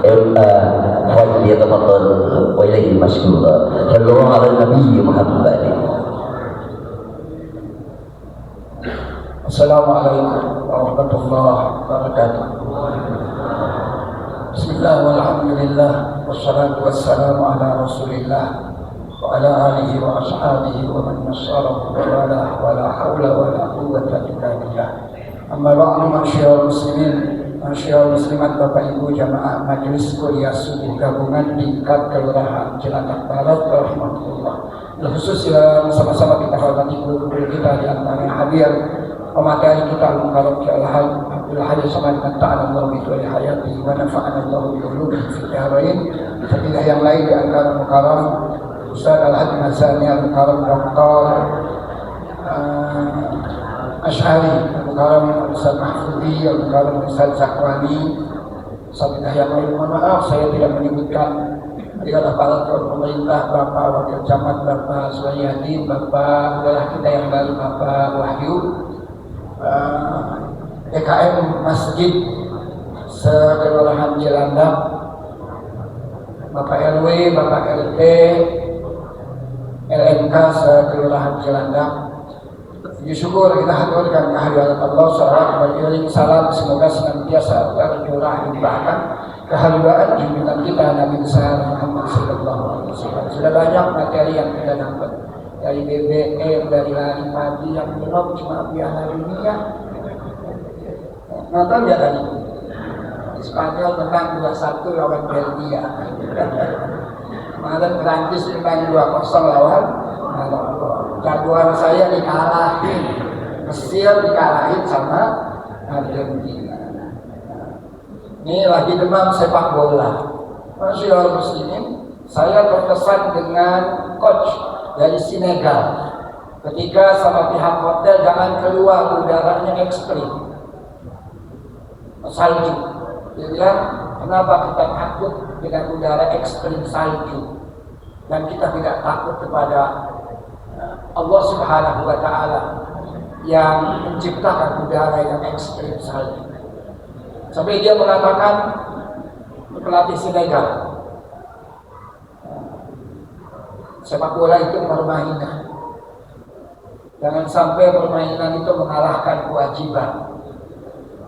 MA Fadliyatafaddal wa ilaihi masykurah. Sallallahu ala Nabi Muhammad. Assalamualaikum warahmatullahi wabarakatuh. Bismillah walhamdulillah wassalatu wassalamu ala rasulillah wa ala alihi wa ashabihi wa man nasarahu wa la hawla wa la quwwata illa billah. Amma ba'du, masyaallah muslimin, masyaallah muslimat, Bapak Ibu jamaah majelis kuliah subuh gabungan tingkat kelurahan Cilandak Barat rahmatullah. Khusus yang sama-sama kita hormati guru-guru kita di antara hadir pemateri kita al-mukarram Al-Haj Abdul Haji Samad Ta'ala Allah bi tuwali hayati wa nafa'ana Allah bi ulumihi fi darain. Fadilah yang lain di antara mukarram Ustaz Al-Haj Mazani al-mukarram Dr. Ash'ari, al-mukarram Ustaz Mahfudhi, al-mukarram Ustaz Zakwani. Fadilah yang lain, mohon maaf saya tidak menyebutkan adalah para pemerintah, Bapak Wakil Camat, Bapak Suryadi, Bapak adalah kita yang baru, Bapak Wahyu, DKM Masjid Sekelurahan Cilandak, Bapak RW, Bapak RT, LMK Sekelurahan Cilandak. Puji syukur kita haturkan kehadiran Allah SWT beriring salam, semoga senantiasa tercurah limpahkan kehadiran junjungan kita Nabi besar Muhammad sallallahu alaihi wasallam. Sudah banyak materi yang kita dapat dari BBM, dari lari pagi yang belum cuma piala dunia. Nonton ya tadi Spanyol menang 2-1 lawan Belgia. Kemarin Prancis menang 2-0 lawan Maroko. Jagoan saya dikalahin, Mesir dikalahin sama Argentina. Ini lagi demam sepak bola. Masyaallah muslimin, saya terkesan dengan coach dari Senegal. Ketika sama pihak hotel jangan keluar, udaranya ekstrim, salju. Dia bilang, kenapa kita takut dengan udara ekstrim salju dan kita tidak takut kepada Allah Subhanahu wa Ta'ala yang menciptakan udara yang ekstrim salju. Sampai dia mengatakan, pelatih Senegal, sepak bola itu permainan. Jangan sampai permainan itu mengalahkan kewajiban.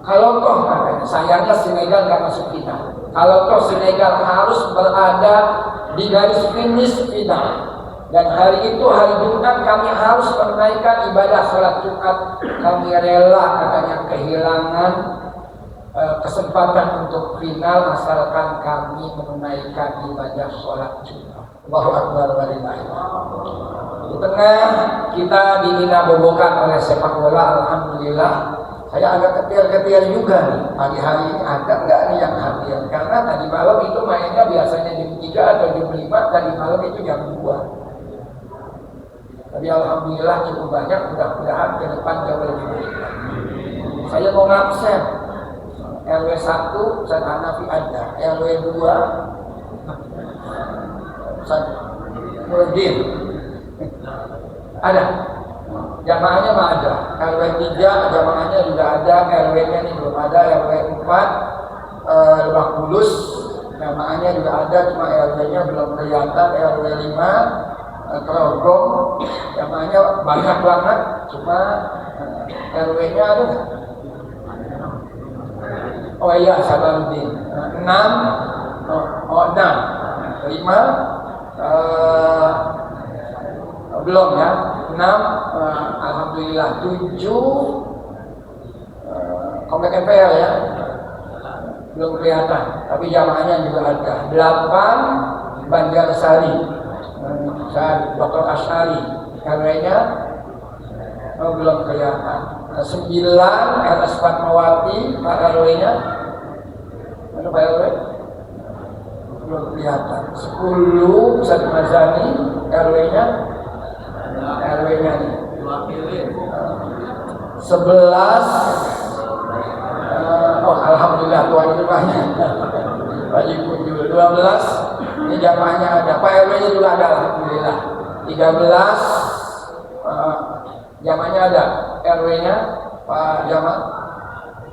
Kalau toh katanya, sayangnya Senegal nggak masuk final. Kalau toh Senegal harus berada di garis finish final, dan hari itu hari Jumat kami harus menunaikan ibadah sholat Jumat, kami rela katanya kehilangan kesempatan untuk final asalkan kami menunaikan ibadah sholat Jumat. Allahu Akbar walillahi. Di tengah kita dibina-bobokan oleh sepak bola, alhamdulillah. Saya agak ketir-ketir juga nih, pagi hari ini ada nggak nih yang hadir? Karena tadi malam itu mainnya biasanya jam 3 atau jam 5, tadi malam itu jam 2. Tapi alhamdulillah cukup banyak, mudah-mudahan ke depan jauh lebih baik. Saya mau ngabsen. RW 1 Ustaz Hanafi ada, RW 2 Ustaz Nurdin ada, jamaahnya mah ada. RW 3 jamaahnya juga ada, RW-nya ini belum ada. RW 4 Lebak Bulus jamaahnya juga ada, cuma RW-nya belum kelihatan. RW 5 Kerogong jamaahnya banyak banget, cuma RW-nya ada nggak? Oh iya, Sabaruddin 6, 6, 5, belum ya, 6, alhamdulillah. 7, Komplek MPR ya, belum kelihatan, tapi jamaahnya juga ada. 8, Banjarsari, Dr. Ash'ari, RW-nya belum kelihatan. 9, RS Fatmawati, Pak RW-nya, mana Pak RW? Belum kelihatan. 10, Ustaz Mazani, RW-nya, RW-nya nih. 11, oh alhamdulillah tuan rumahnya, Pak Ibu juga. 12, ini jamaahnya ada, Pak RW-nya juga ada, alhamdulillah. 13, jamaahnya ada, RW-nya Pak Jamal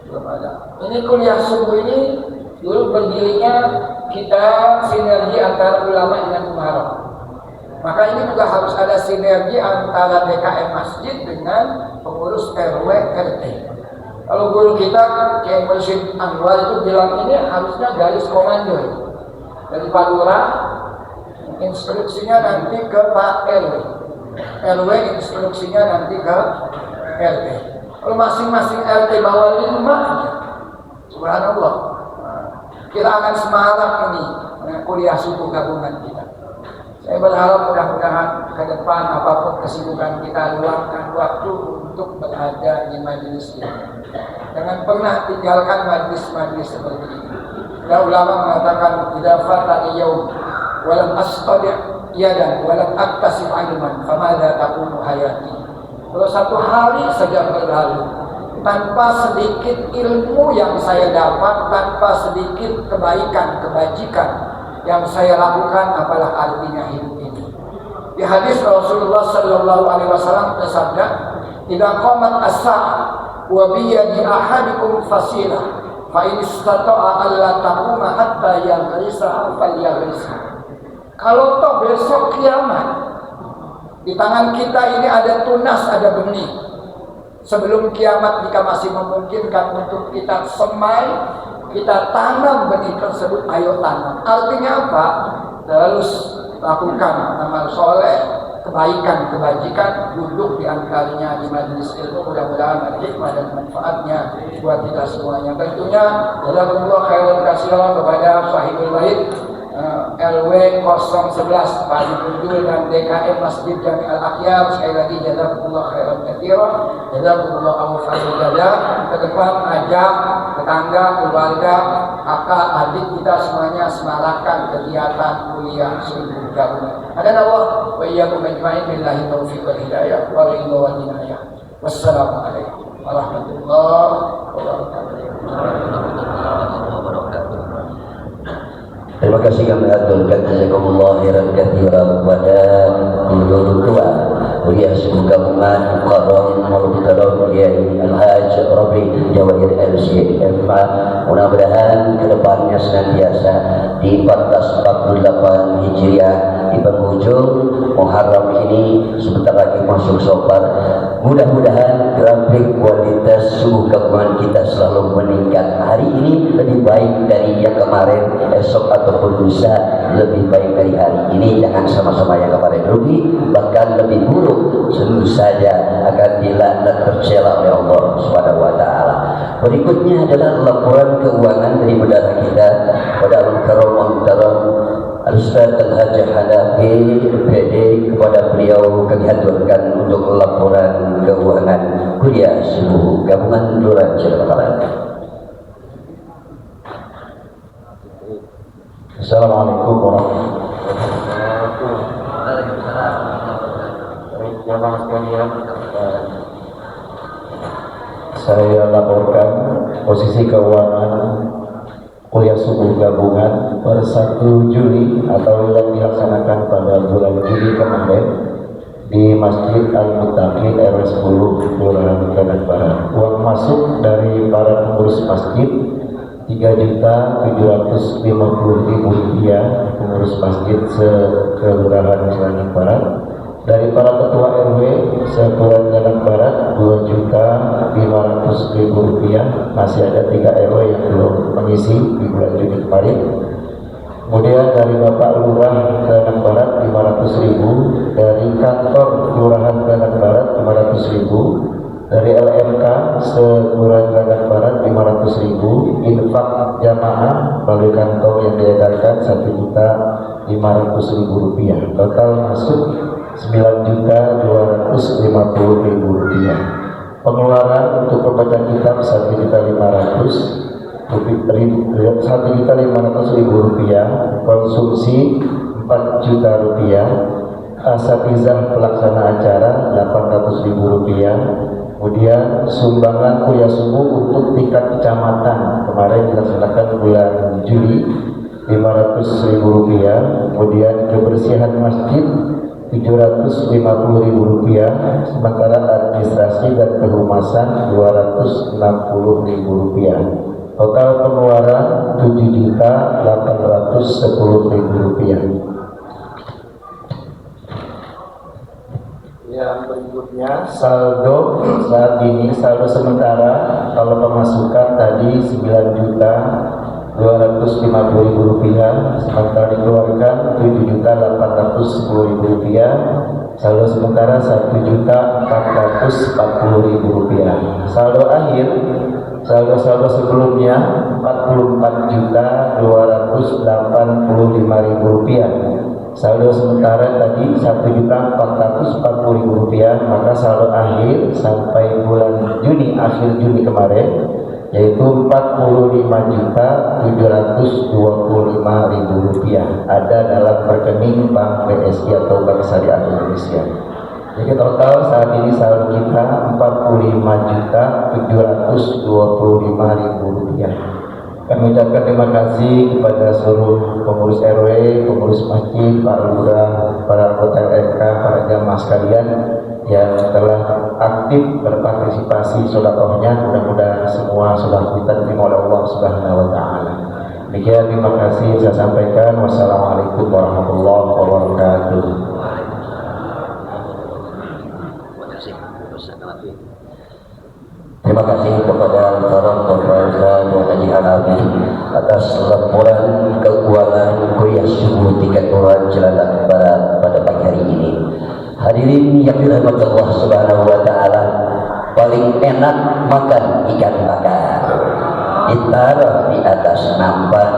belum ada. Ini kuliah subuh ini dulu berdirinya kita sinergi antara ulama dengan muharram. Maka ini juga harus ada sinergi antara DKM masjid dengan pengurus RW RT. Kalau guru kita Kiai Mursyid Anwar itu bilang ini harusnya garis komando dari Pak Lurah, instruksinya nanti ke Pak RW, RW instruksinya nanti ke RT. Kalau masing-masing RT bawa 5, subhanallah, kita akan semangat ini kuliah suku gabungan kita. Saya berharap mudah-mudahan ke depan apapun kesibukan kita, luangkan waktu untuk berada di majelis ini. Jangan pernah tinggalkan majelis-majelis seperti ini. Para ulama mengatakan, "Idza fatani yaum wa lam astadi' yadan wa lam aktasib 'ilman, famadza takunu hayati." Kalau satu hari saja berlalu tanpa sedikit ilmu yang saya dapat, tanpa sedikit kebaikan, kebajikan yang saya lakukan, apalah artinya hidup ini. Di hadis Rasulullah sallallahu alaihi wasallam bersabda, "Idza qamat as-sa'ah wa bi yadi ahadikum fasilah, fa in istata'a alla taquma hatta yaghrisaha falyagrisha." Kalau toh besok kiamat, di tangan kita ini ada tunas, ada benih. Sebelum kiamat jika masih memungkinkan untuk kita semai, kita tanam benih tersebut, ayo tanam. Artinya apa? Terus lakukan amal soleh, kebaikan, kebajikan, duduk di antaranya di majelis ilmu. Mudah-mudahan ada hikmah dan manfaatnya buat kita semuanya. Tentunya jazakumullah khairan katsiran kepada sahibul bait RW 011 Pak Jundul dan DKM Masjid Jami Al-Akhyar. Sekali lagi jazakumullah khairan katsiran, jazakumullah awfal jazaa. Ke depan ajak tetangga, keluarga, kakak, adik kita semuanya semarakan kegiatan kuliah subuh gabungan. Hadanallah wa iyyakum ajma'in billahi taufiq wal hidayah wa ridha wal inayah. Wassalamualaikum warahmatullahi wabarakatuh. Terima kasih kami aturkan jazakumullah khairan katsiran kepada guru tua kuliah subuh gabungan Mukarram Maulana Kiai Al-Hajj Rabli Jawahir LCMA. Mudah-mudahan kedepannya senantiasa di 1448 Hijriah di penghujung Muharram ini sebentar lagi masuk Safar. Mudah-mudahan grafik kualitas subuh gabungan kita selalu meningkat. Hari ini lebih baik dari yang kemarin, esok ataupun lusa lebih baik dari hari ini. Jangan sama-sama yang kemarin rugi, bahkan lebih buruk, sungguh saja akan dilaknat tercela oleh Allah Subhanahu wa taala. Berikutnya adalah laporan keuangan dari saudara kita pada Al-Karam Al-Ustaz Al-Hajj Hanafi PD. Kepada beliau kami haturkan untuk laporan keuangan kuliah subuh gabungan Kelurahan Cilengsi. Assalamualaikum warahmatullahi wabarakatuh. Jamaah sekalian, saya laporkan posisi keuangan kuliah subuh gabungan per 1 Juli atau yang dilaksanakan pada bulan Juli kemarin di Masjid Al-Muttaqin RW 10 Kelurahan Gandang Barat. Uang masuk dari para pengurus masjid Rp3.750.000 pengurus masjid se-Kelurahan Gandang Barat. Dari para ketua RW se-Kelurahan Gandang Barat Rp2.500.000. Masih ada 3 RW yang belum mengisi di bulan Juni kemarin. Kemudian dari Bapak Lurah Gandang Barat 500.000, dari kantor Kelurahan Gandang Barat 500.000, dari LMK se-Kelurahan Gandang Barat 500.000, infak jamaah melalui kantong yang diedarkan Rp1.500.000. Total masuk Rp9.250.000. Pengeluaran untuk pembaca kitab Rp1.500.000, konsumsi Rp4 juta, asatizah pelaksana acara Rp800.000. Kemudian sumbangan kuliah subuh untuk tingkat kecamatan kemarin dilaksanakan bulan Juli Rp500.000. Kemudian kebersihan masjid Rp750.000, sementara administrasi dan kehumasan Rp260.000. Total pengeluaran Rp7.810.000. Berikutnya saldo saat ini, saldo sementara kalau pemasukan tadi 9.250.000 rupiah, sementara dikeluarkan 7.810.000 rupiah, saldo sementara 1.440.000 rupiah. Saldo akhir, saldo sebelumnya 44.285.000 rupiah. Saldo sementara tadi 1.440.000 rupiah, maka saldo akhir sampai bulan Juni, akhir Juni kemarin yaitu 45.725.000 rupiah ada dalam rekening Bank BSI atau Bank Syariah Indonesia. Jadi total saat ini saldo kita 45.725.000 rupiah. Kami ucapkan terima kasih kepada seluruh pengurus RW, pengurus masjid, para lurah, para anggota RK, para jamaah sekalian yang telah aktif berpartisipasi sedekahnya. Mudah-mudahan semua sudah diterima oleh Allah Subhanahu wa taala. Demikian, terima kasih saya sampaikan. Wassalamualaikum warahmatullahi wabarakatuh. Terima kasih kepada para pemirsa dan Haji Hanafi atas laporan keuangan kuliah subuh tingkat Quran Cilandak Barat pada pagi hari ini. Hadirin yang dirahmati Allah Subhanahu wa taala, paling enak makan ikan bakar. Ditaruh di atas nampan,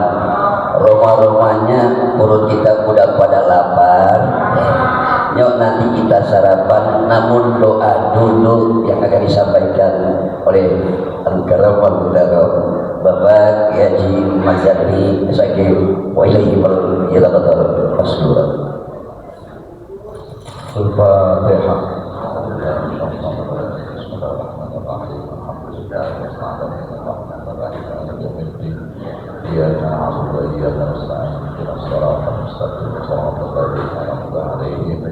roma-romanya perut kita udah pada lapar. Yuk nanti kita sarapan, namun doa dulu yang akan disampaikan oleh Al-Karam Bapak Haji Mazali Sakib wa ilaihi al-yadaqatar Rasulullah. Al-Fatihah. إياك نعبد وإياك نستعين اهدنا الصراط المستقيم صراط الذين أنعمت عليهم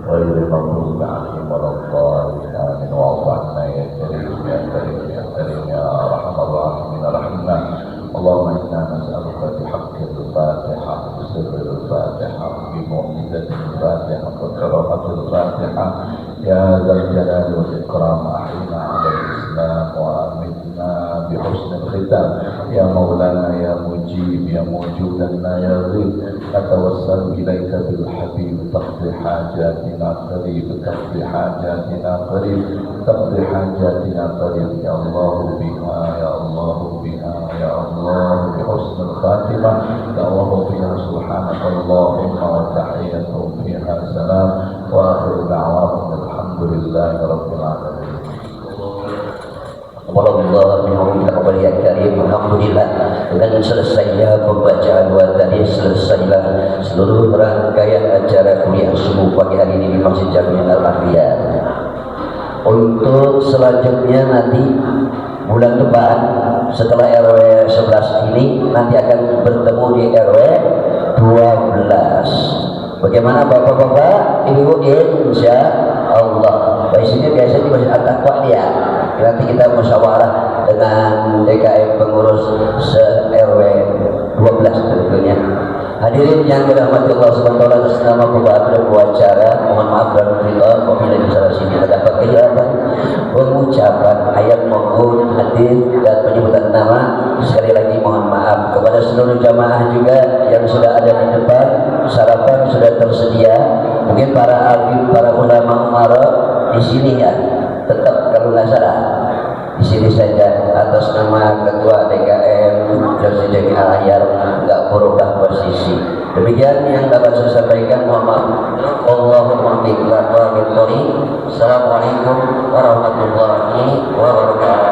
غير المغضوب عليهم ولا الضالين آمين واعف عنا يا كريم يا كريم يا كريم يا أرحم الراحمين ارحمنا. اللهم إنا نسألك بحق الفاتحة بسر الفاتحة بمعجزة الفاتحة وكرامة الفاتحة يا ذا الجلال والإكرام أحينا على الإسلام وأمتنا بحسن الختام يا مولانا يا مجيب يا موجودا لا يغيب. نتوسل إليك بالحبيب تقضي حاجاتنا قريب تقضي حاجاتنا قريب تقضي حاجاتنا قريب يا الله بها يا الله بها يا الله بحسن الخاتمة يا الله بها سبحانك اللهم وتحيتهم فيها سلام وآخر دعواهم الحمد لله رب العالمين. Alhamdulillah, alhamdulillah. Dengan selesainya pembacaan doa tadi, selesailah seluruh rangkaian acara kuliah subuh pagi hari ini di Masjid Jami' Al-Ahliya. Untuk selanjutnya nanti bulan depan setelah RW 11 ini nanti akan bertemu di RW 12. Bagaimana bapak-bapak, ibu-ibu, insya Allah. Biasanya di Masjid At-Taqwa dia. Nanti kita musyawarah dengan DKM pengurus se-RW 12 tentunya. Hadirin yang dirahmati Allah Subhanahu wa taala, atas nama Bapak Acara, mohon maaf dan minta apabila di sana sini terdapat kejelasan pengucapan ayat maupun hadis dan penyebutan nama. Sekali lagi mohon maaf kepada seluruh jamaah juga yang sudah ada di depan, sarapan sudah tersedia. Mungkin para alim, para ulama umara di sini ya, tetap kalau nggak salah di sini saja atas nama Ketua DKM Jami Jami Al-Ahyar, nggak berubah posisi. Demikian yang dapat saya sampaikan. Mohon maaf. Allahumma bi'la wa bi'tori. Assalamualaikum warahmatullahi wabarakatuh.